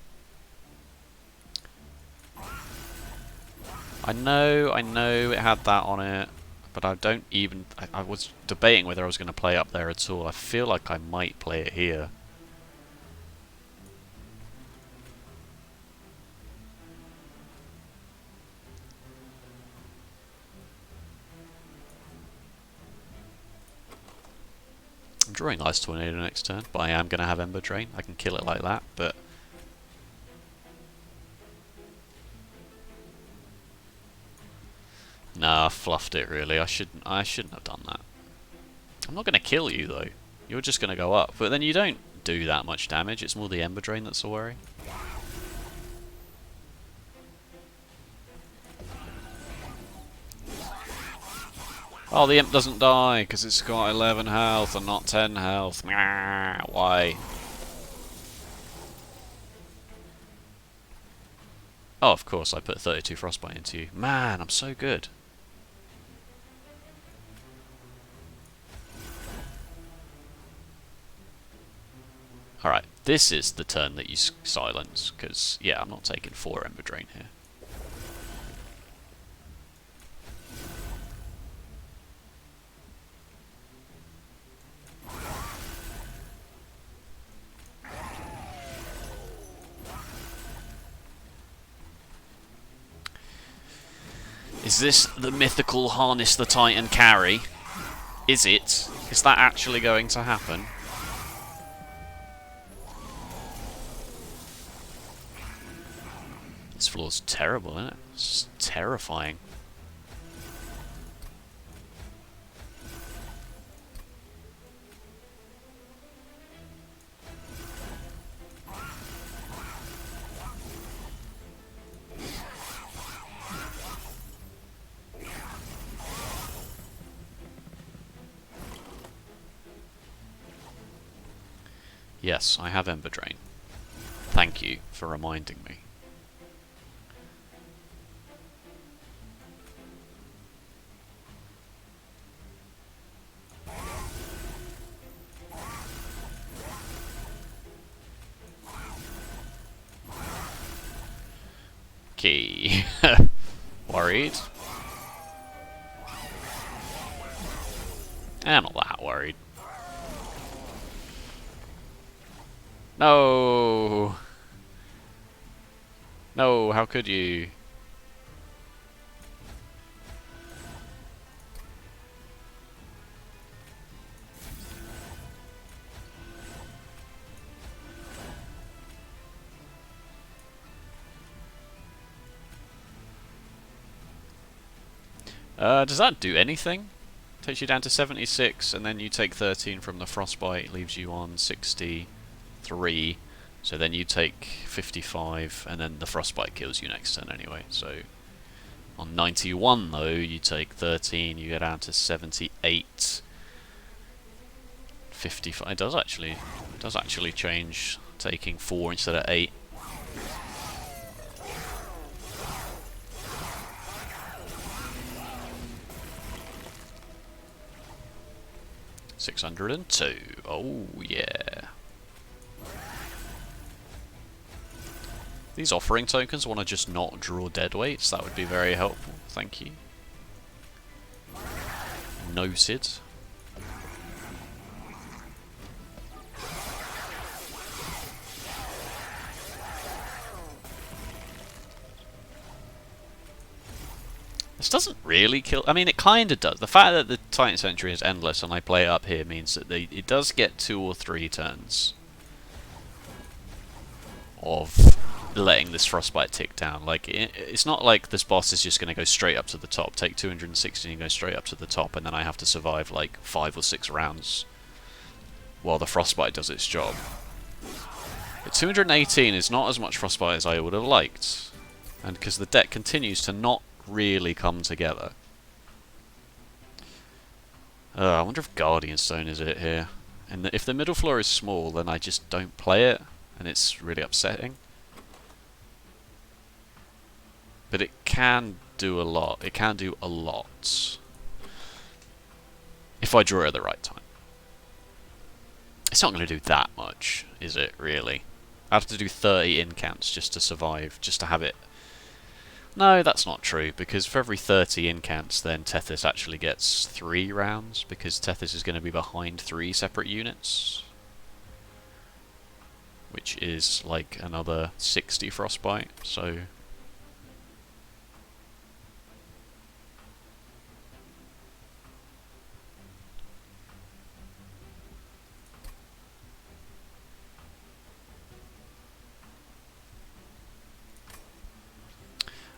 Speaker 1: I know it had that on it, but I don't even... I was debating whether I was going to play up there at all. I feel like I might play it here. I'm drawing Ice Tornado next turn, but I am going to have Ember Drain. I can kill it like that, but... Nah, I fluffed it really. I shouldn't have done that. I'm not going to kill you though. You're just going to go up. But then you don't do that much damage. It's more the Ember Drain that's a worry. Oh, the imp doesn't die because it's got 11 health and not 10 health. Why? Oh, of course, I put 32 Frostbite into you. Man, I'm so good. Alright, this is the turn that you silence, because, yeah, I'm not taking 4 Ember Drain here. Is this the mythical Harness the Titan carry? Is it? Is that actually going to happen? This floor's terrible, isn't it? It's terrifying. Yes, I have Ember Drain. Thank you for reminding me. Okay. Worried? I'm not that worried. No! No, how could you? Does that do anything? Takes you down to 76, and then you take 13 from the Frostbite, leaves you on 63. So then you take 55, and then the Frostbite kills you next turn anyway. So on 91 though, you take 13, you get down to 78. 55. It does actually change, taking 4 instead of 8. $602. Oh yeah. These offering tokens want to just not draw dead weights. That would be very helpful. Thank you. Noted. This doesn't really kill... I mean, it kind of does. The fact that the Titan Sentry is endless and I play it up here means that it does get 2 or 3 turns of letting this Frostbite tick down. Like, it's not like this boss is just going to go straight up to the top, take 260 and go straight up to the top, and then I have to survive like 5 or 6 rounds while the Frostbite does its job. But 218 is not as much Frostbite as I would have liked, and because the deck continues to not really come together. I wonder if Guardian Stone is it here. And if the middle floor is small, then I just don't play it, and it's really upsetting. But it can do a lot. It can do a lot if I draw it at the right time. It's not going to do that much, is it, really? I have to do 30 incants just to survive, just to have it. No, that's not true, because for every 30 incants, then Tethys actually gets 3 rounds, because Tethys is going to be behind 3 separate units, which is like another 60 Frostbite, so...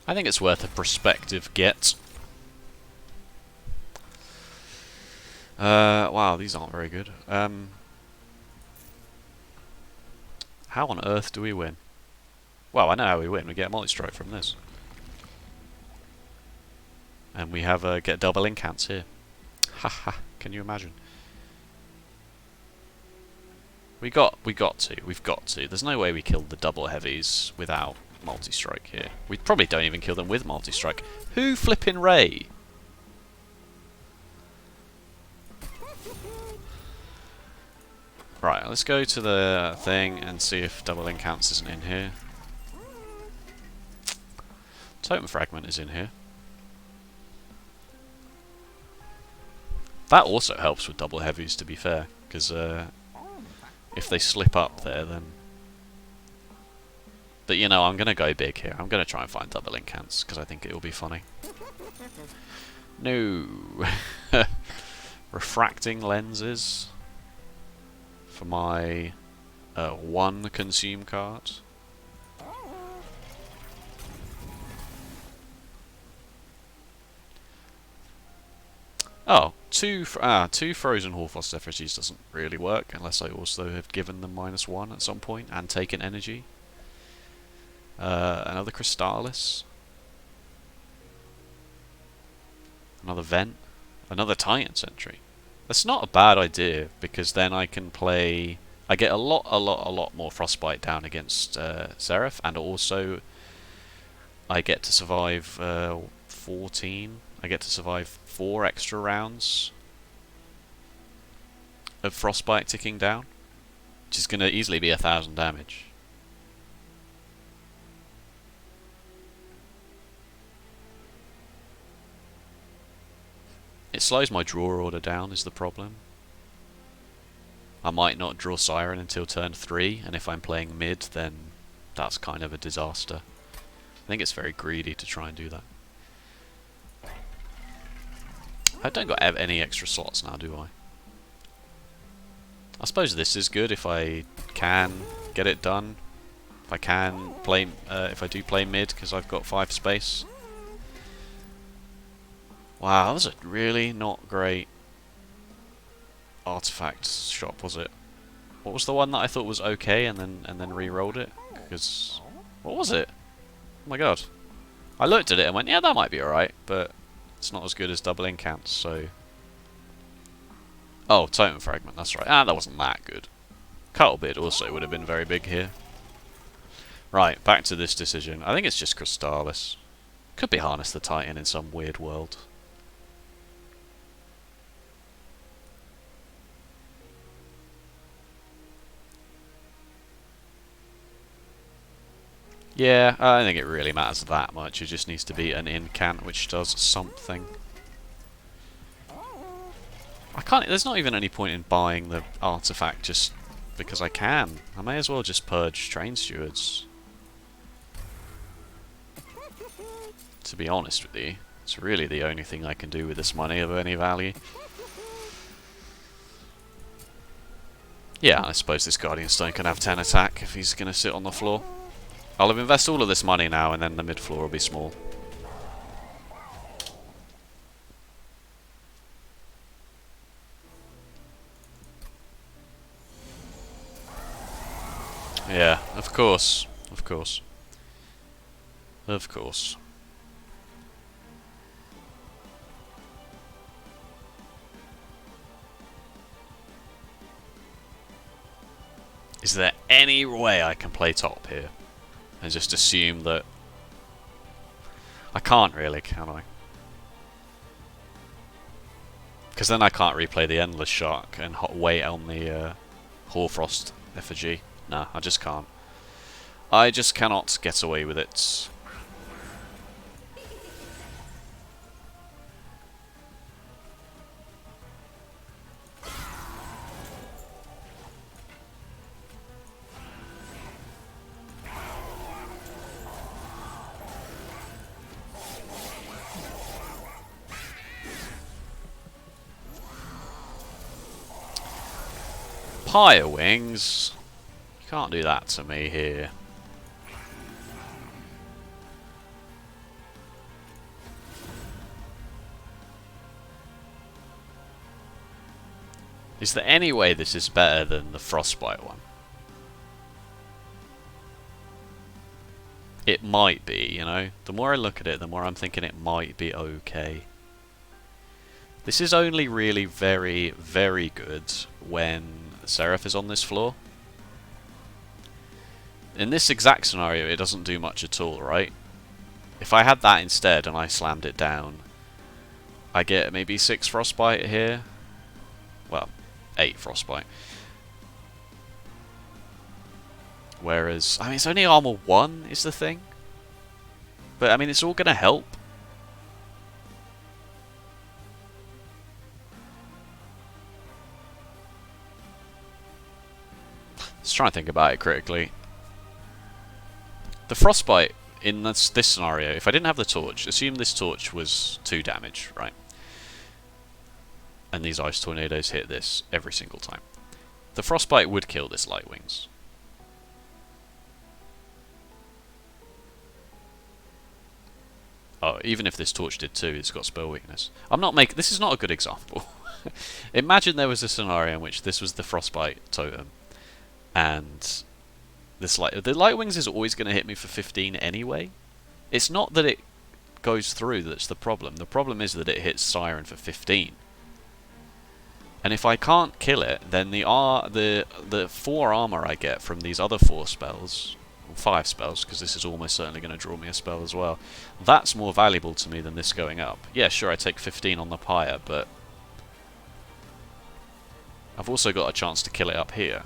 Speaker 1: I think it's worth a prospective get. Wow, these aren't very good. How on earth do we win? Well, I know how we win. We get a multi-strike from this. And we have get double incants here. Haha, can you imagine? We've got to. There's no way we killed the double heavies without multi-strike here. We probably don't even kill them with multi-strike. Who flippin' Ray? Right, let's go to the thing and see if double incounts isn't in here. Totem Fragment is in here. That also helps with double heavies, to be fair, because if they slip up there, then... But you know, I'm going to go big here. I'm going to try and find double incants, because I think it will be funny. No! Refracting lenses for my 1 consume card. Oh, two frozen Horfrost effigies doesn't really work unless I also have given them -1 at some point and taken energy. Another Crystallis. Another Vent. Another Titan Sentry. That's not a bad idea, because then I can play... I get a lot more Frostbite down against Seraph, and also I get to survive 14. I get to survive 4 extra rounds of Frostbite ticking down, which is going to easily be 1,000 damage. It slows my draw order down is the problem. I might not draw Siren until turn 3, and if I'm playing mid, then that's kind of a disaster. I think it's very greedy to try and do that. I don't got any extra slots now, do I? I suppose this is good if I can get it done. If I can play, if I do play mid, because I've got 5 space. Wow, that was a really not great artifact shop, was it? What was the one that I thought was okay and then re-rolled it? Because what was it? Oh my god! I looked at it and went, yeah, that might be alright, but it's not as good as double incounts. So, oh, Totem Fragment, that's right. Ah, that wasn't that good. Cuttlebid also would have been very big here. Right, back to this decision. I think it's just Crystallis. Could be Harness the Titan in some weird world. Yeah, I don't think it really matters that much. It just needs to be an incant which does something. I can't. There's not even any point in buying the artifact just because I can. I may as well just purge train stewards. To be honest with you, it's really the only thing I can do with this money of any value. Yeah, I suppose this Guardian Stone can have 10 attack if he's going to sit on the floor. I'll have invested all of this money now and then the mid floor will be small. Yeah, of course. Of course. Of course. Is there any way I can play top here? And just assume that... I can't really, can I? Because then I can't replay the Endless Shark and wait on the Hoarfrost effigy. No, I just can't. I just cannot get away with it. Pyre wings? You can't do that to me here. Is there any way this is better than the Frostbite one? It might be, you know. The more I look at it, the more I'm thinking it might be okay. This is only really very, very good when Seraph is on this floor. In this exact scenario, it doesn't do much at all, right? If I had that instead and I slammed it down, I get maybe 6 Frostbite here. Well, 8 Frostbite. Whereas, I mean, it's only armor 1 is the thing. But, I mean, it's all going to help. Let's try and think about it critically. The Frostbite in this scenario, if I didn't have the torch, assume this torch was 2 damage, right? And these Ice Tornadoes hit this every single time. The Frostbite would kill this Light Wings. Oh, even if this torch did 2, it's got spell weakness. I'm not making... This is not a good example. Imagine there was a scenario in which this was the Frostbite totem. And this the Light Wings is always going to hit me for 15 anyway. It's not that it goes through that's the problem. The problem is that it hits Siren for 15. And if I can't kill it, then the 4 armor I get from these other 4 spells, or 5 spells, because this is almost certainly going to draw me a spell as well, that's more valuable to me than this going up. Yeah, sure, I take 15 on the Pyre, but I've also got a chance to kill it up here.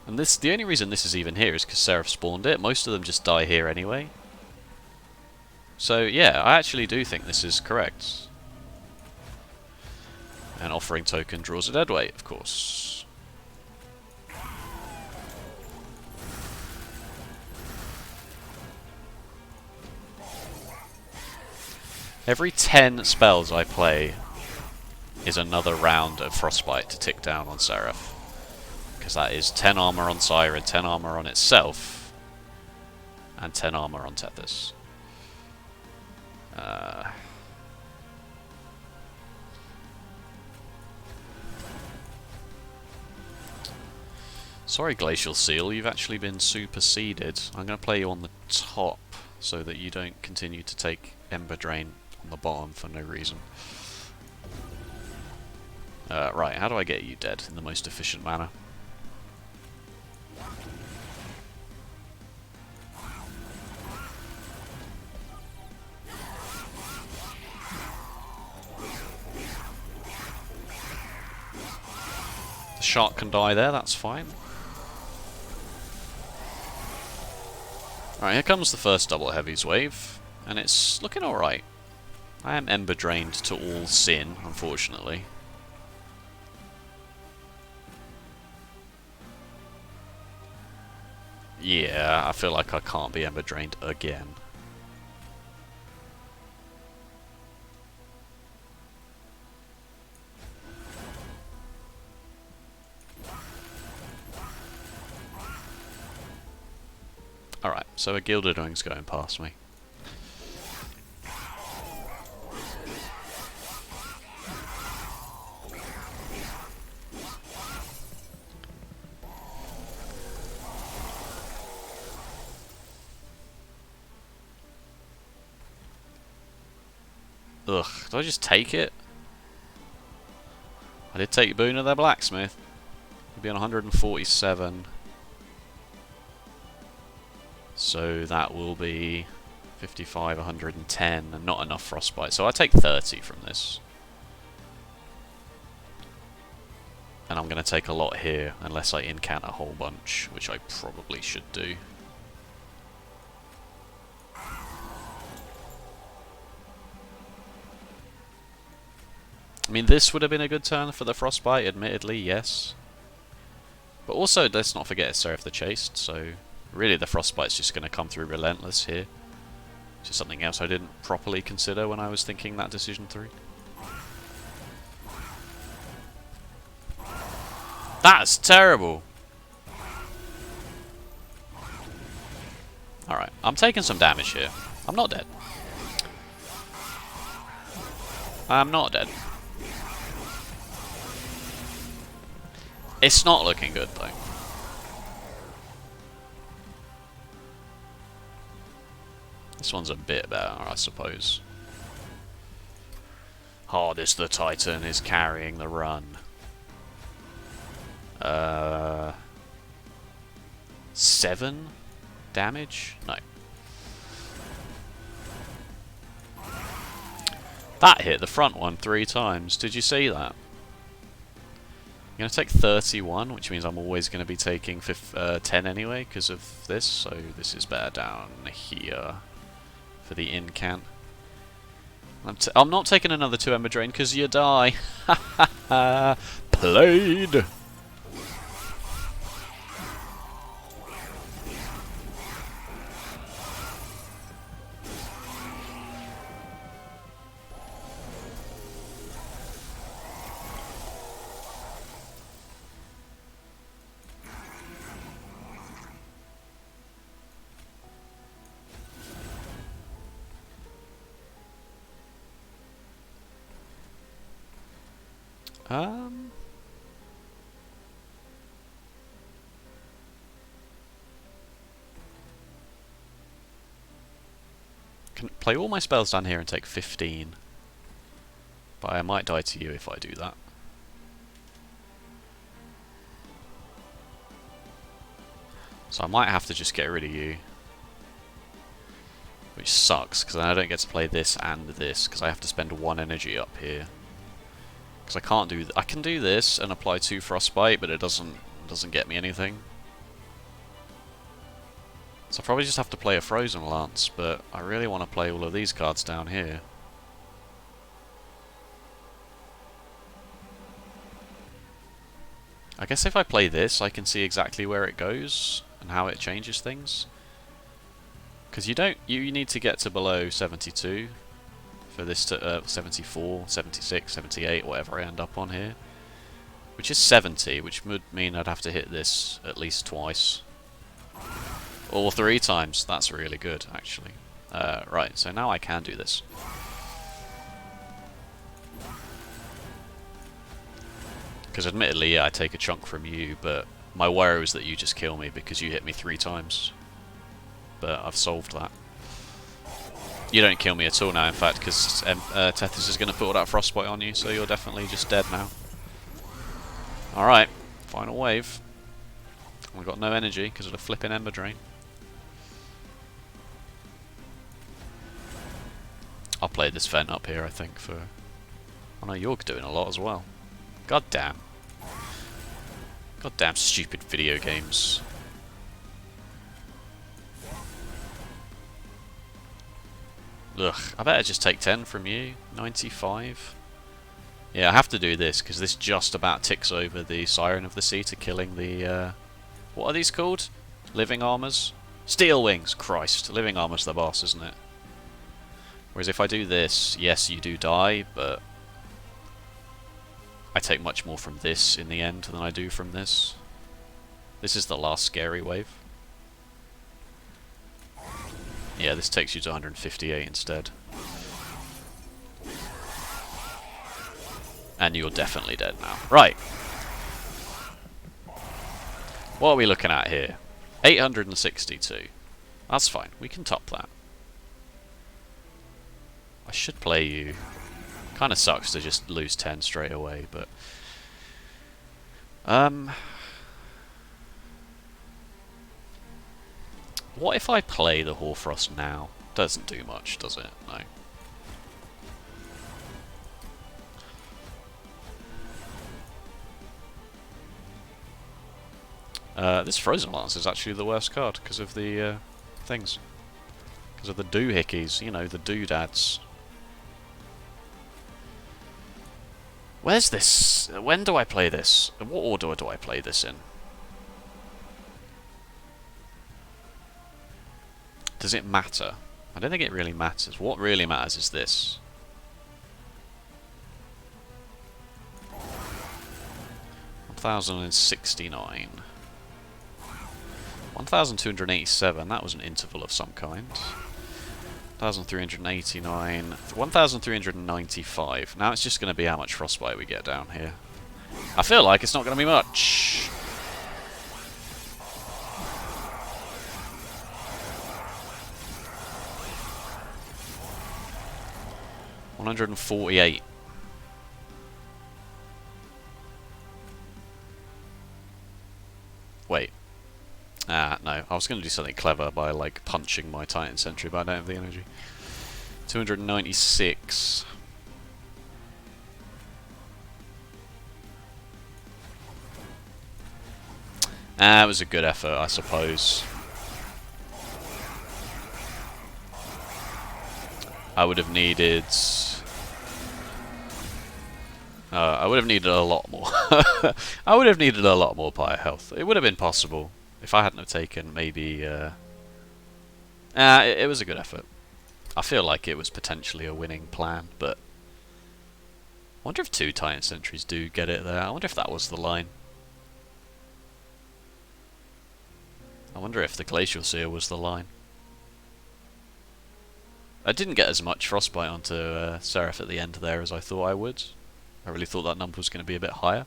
Speaker 1: And the only reason this is even here is because Seraph spawned it. Most of them just die here anyway. So yeah, I actually do think this is correct. And offering token draws a dead weight, of course. Every 10 spells I play is another round of Frostbite to tick down on Seraph. Because that is 10 armor on Siren, 10 armor on itself, and 10 armor on Tethys. Sorry, Glacial Seal, you've actually been superseded. I'm going to play you on the top so that you don't continue to take Ember Drain on the bottom for no reason. Right, how do I get you dead in the most efficient manner? The shark can die there, that's fine. Alright, here comes the first double heavies wave, and it's looking alright. I am ember drained to all sin, unfortunately. Yeah, I feel like I can't be ember drained again. Alright, so a Gilded Wing's going past me. Ugh, do I just take it? I did take Boon of their Blacksmith. He'd be on 147. So that will be 55, 110, and not enough Frostbite. So I take 30 from this. And I'm going to take a lot here, unless I incant a whole bunch, which I probably should do. I mean, this would have been a good turn for the Frostbite, admittedly, yes. But also, let's not forget it's Seraph the Chaste, so really the Frostbite's just going to come through Relentless here. Which is something else I didn't properly consider when I was thinking that decision through. That's terrible! Alright, I'm taking some damage here. I'm not dead. I'm not dead. It's not looking good, though. This one's a bit better, I suppose. Hardest the Titan is carrying the run. 7 damage? No. That hit the front one 3 times. Did you see that? I'm going to take 31, which means I'm always going to be taking 10 anyway because of this, so this is better down here for the incant. I'm not taking another 2 Ember Drain because you die. Ha ha! Played! Can play all my spells down here and take 15. But I might die to you if I do that. So I might have to just get rid of you. Which sucks, because then I don't get to play this and this, because I have to spend 1 energy up here. Because I can't do... I can do this and apply 2 Frostbite, but it doesn't get me anything. So I probably just have to play a Frozen Lance, but I really want to play all of these cards down here. I guess if I play this, I can see exactly where it goes and how it changes things. Because you need to get to below 72 for this to 74, 76, 78, whatever I end up on here. Which is 70, which would mean I'd have to hit this at least twice. Or 3 times. That's really good, actually. Right, so now I can do this. Because admittedly, yeah, I take a chunk from you, but my worry is that you just kill me because you hit me 3 times. But I've solved that. You don't kill me at all now, in fact, because Tethys is going to put all that Frostbite on you, so you're definitely just dead now. Alright, final wave. I've got no energy because of the flipping Ember Drain. I'll play this vent up here, I think, for... Oh no, you're doing a lot as well. God damn. Goddamn stupid video games. Ugh, I better just take 10 from you. 95. Yeah, I have to do this, because this just about ticks over the Siren of the Sea to killing the, what are these called? Living Armors? Steel Wings! Christ, Living Armor's the boss, isn't it? Whereas if I do this, yes, you do die, but I take much more from this in the end than I do from this. This is the last scary wave. Yeah, this takes you to 158 instead. And you're definitely dead now. Right. What are we looking at here? 862. That's fine. We can top that. I should play you. Kind of sucks to just lose 10 straight away, but... What if I play the Hoarfrost now? Doesn't do much, does it? No. This Frozen Lance is actually the worst card because of the things. Because of the doohickeys, you know, the doodads. Where's this? When do I play this? What order do I play this in? Does it matter? I don't think it really matters. What really matters is this. $1,069. 1,287. That was an interval of some kind. 1,389. 1,395. Now it's just going to be how much frostbite we get down here. I feel like it's not going to be much. $148. Wait. No. I was going to do something clever by, like, punching my Titan Sentry, but I don't have the energy. 296. It was a good effort, I suppose. I would have needed... I would have needed a lot more. I would have needed a lot more Pyre health. It would have been possible if I hadn't have taken maybe... it was a good effort. I feel like it was potentially a winning plan, but... I wonder if 2 Titan Sentries do get it there. I wonder if that was the line. I wonder if the Glacial Seer was the line. I didn't get as much frostbite onto Seraph at the end there as I thought I would. I really thought that number was going to be a bit higher.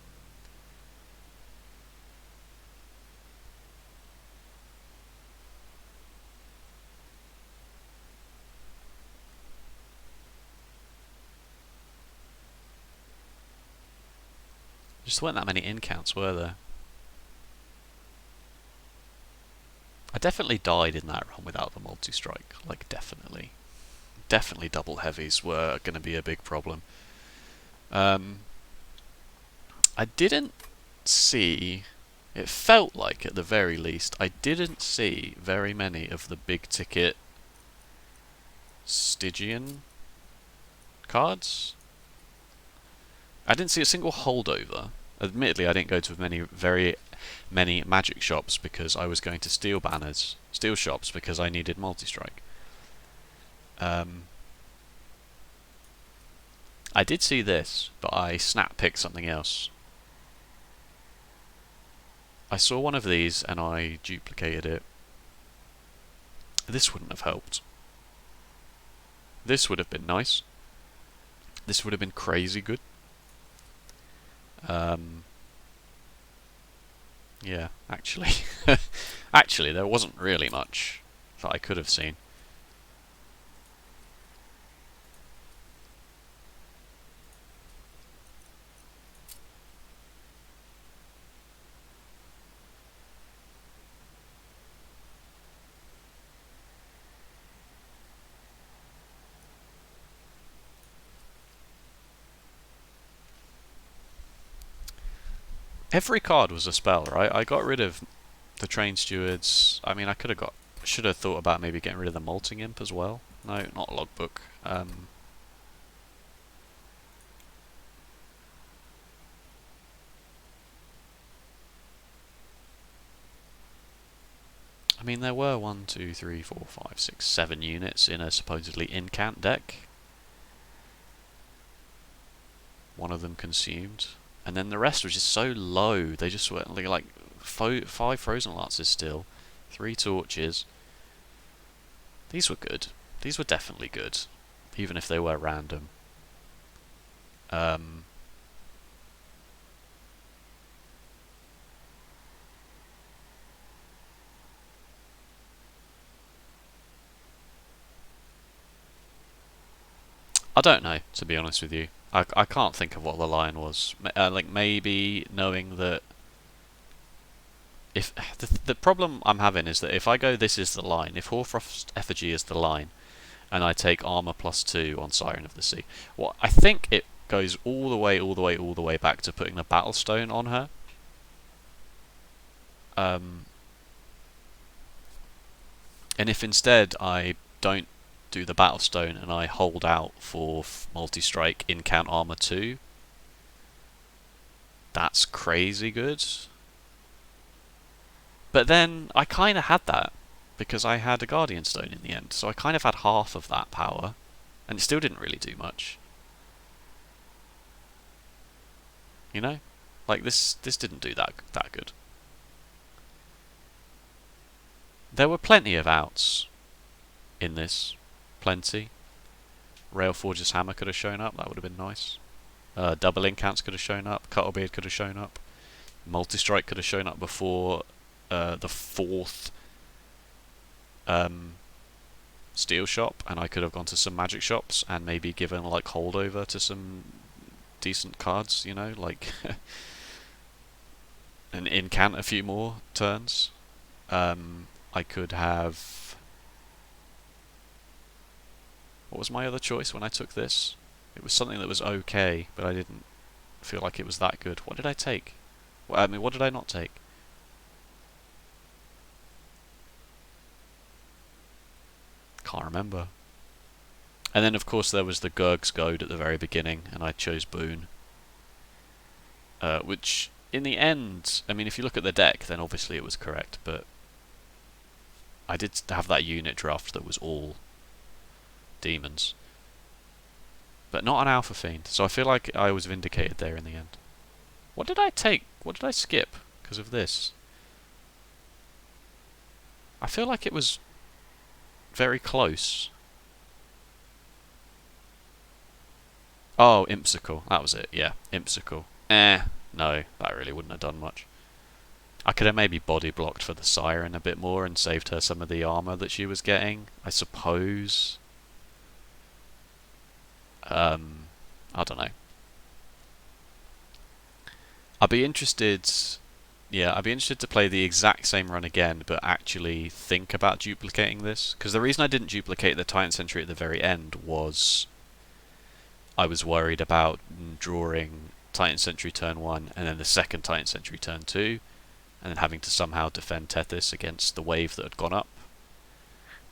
Speaker 1: Just weren't that many in-counts, were there? I definitely died in that run without the multi-strike. Like, definitely. Definitely double heavies were going to be a big problem. I didn't see... It felt like, at the very least, I didn't see very many of the big-ticket Stygian cards. I didn't see a single holdover. Admittedly, I didn't go to very many magic shops because I was going to steel shops because I needed multi-strike. I did see this, but I snap-picked something else. I saw one of these and I duplicated it. This wouldn't have helped. This would have been nice. This would have been crazy good. Yeah, actually. Actually, there wasn't really much that I could have seen. Every card was a spell, right? I got rid of the train stewards. I mean, should have thought about maybe getting rid of the molting imp as well. No, not logbook. I mean, there were 1, 2, 3, 4, 5, 6, 7 units in a supposedly incant deck. One of them consumed. And then the rest was just so low. They just were like 5 Frozen Lances still. 3 Torches. These were good. These were definitely good. Even if they were random. I don't know, to be honest with you. I can't think of what the line was. Like maybe knowing that if the problem I'm having is that if I go this is the line, if Hoarfrost Effigy is the line, and I take armor +2 on Siren of the Sea, well, I think it goes all the way back to putting the Battlestone on her. And if instead I don't do the Battlestone and I hold out for multi-strike incant armor 2, that's crazy good. But then I kind of had that because I had a Guardian Stone in the end, so I kind of had half of that power, and it still didn't really do much. You know, like this didn't do that good. There were plenty of outs in this, plenty. Railforge's Hammer could have shown up, that would have been nice. Double Incants could have shown up, Cuttlebeard could have shown up, Multi-Strike could have shown up before the 4th steel shop, and I could have gone to some magic shops and maybe given like holdover to some decent cards, you know, like and incant a few more turns. I could have... What was my other choice when I took this? It was something that was okay, but I didn't feel like it was that good. What did I take? Well, I mean, what did I not take? Can't remember. And then, of course, there was the Gurg's Goad at the very beginning, and I chose Boon. Which, in the end, I mean, if you look at the deck, then obviously it was correct, but I did have that unit draft that was all demons. But not an Alpha Fiend, so I feel like I was vindicated there in the end. What did I take? What did I skip because of this? I feel like it was very close. Oh, Impsicle. That was it, yeah. Impsicle. No, that really wouldn't have done much. I could have maybe body blocked for the Siren a bit more and saved her some of the armor that she was getting, I suppose. I don't know. I'd be interested... Yeah, I'd be interested to play the exact same run again, but actually think about duplicating this. Because the reason I didn't duplicate the Titan Sentry at the very end was I was worried about drawing Titan Sentry turn 1 and then the second Titan Sentry turn 2, and then having to somehow defend Tethys against the wave that had gone up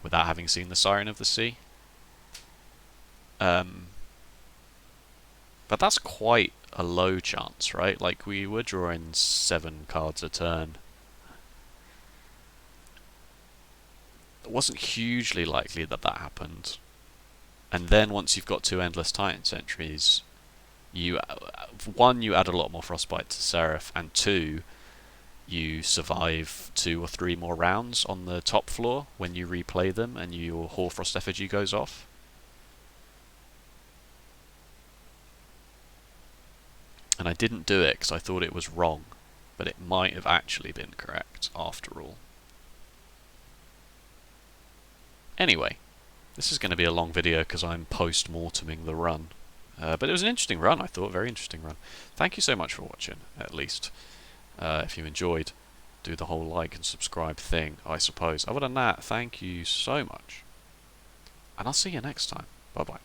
Speaker 1: without having seen the Siren of the Sea. But that's quite a low chance, right? Like, we were drawing 7 cards a turn. It wasn't hugely likely that that happened. And then once you've got 2 Endless Titan Sentries, you add a lot more Frostbite to Seraph, and 2, you survive 2 or 3 more rounds on the top floor when you replay them and your Hoarfrost Effigy goes off. And I didn't do it because I thought it was wrong, but it might have actually been correct after all. Anyway, this is going to be a long video because I'm post-morteming the run. But it was an interesting run, I thought, very interesting run. Thank you so much for watching, at least. If you enjoyed, do the whole like and subscribe thing, I suppose. Other than that, thank you so much. And I'll see you next time. Bye-bye.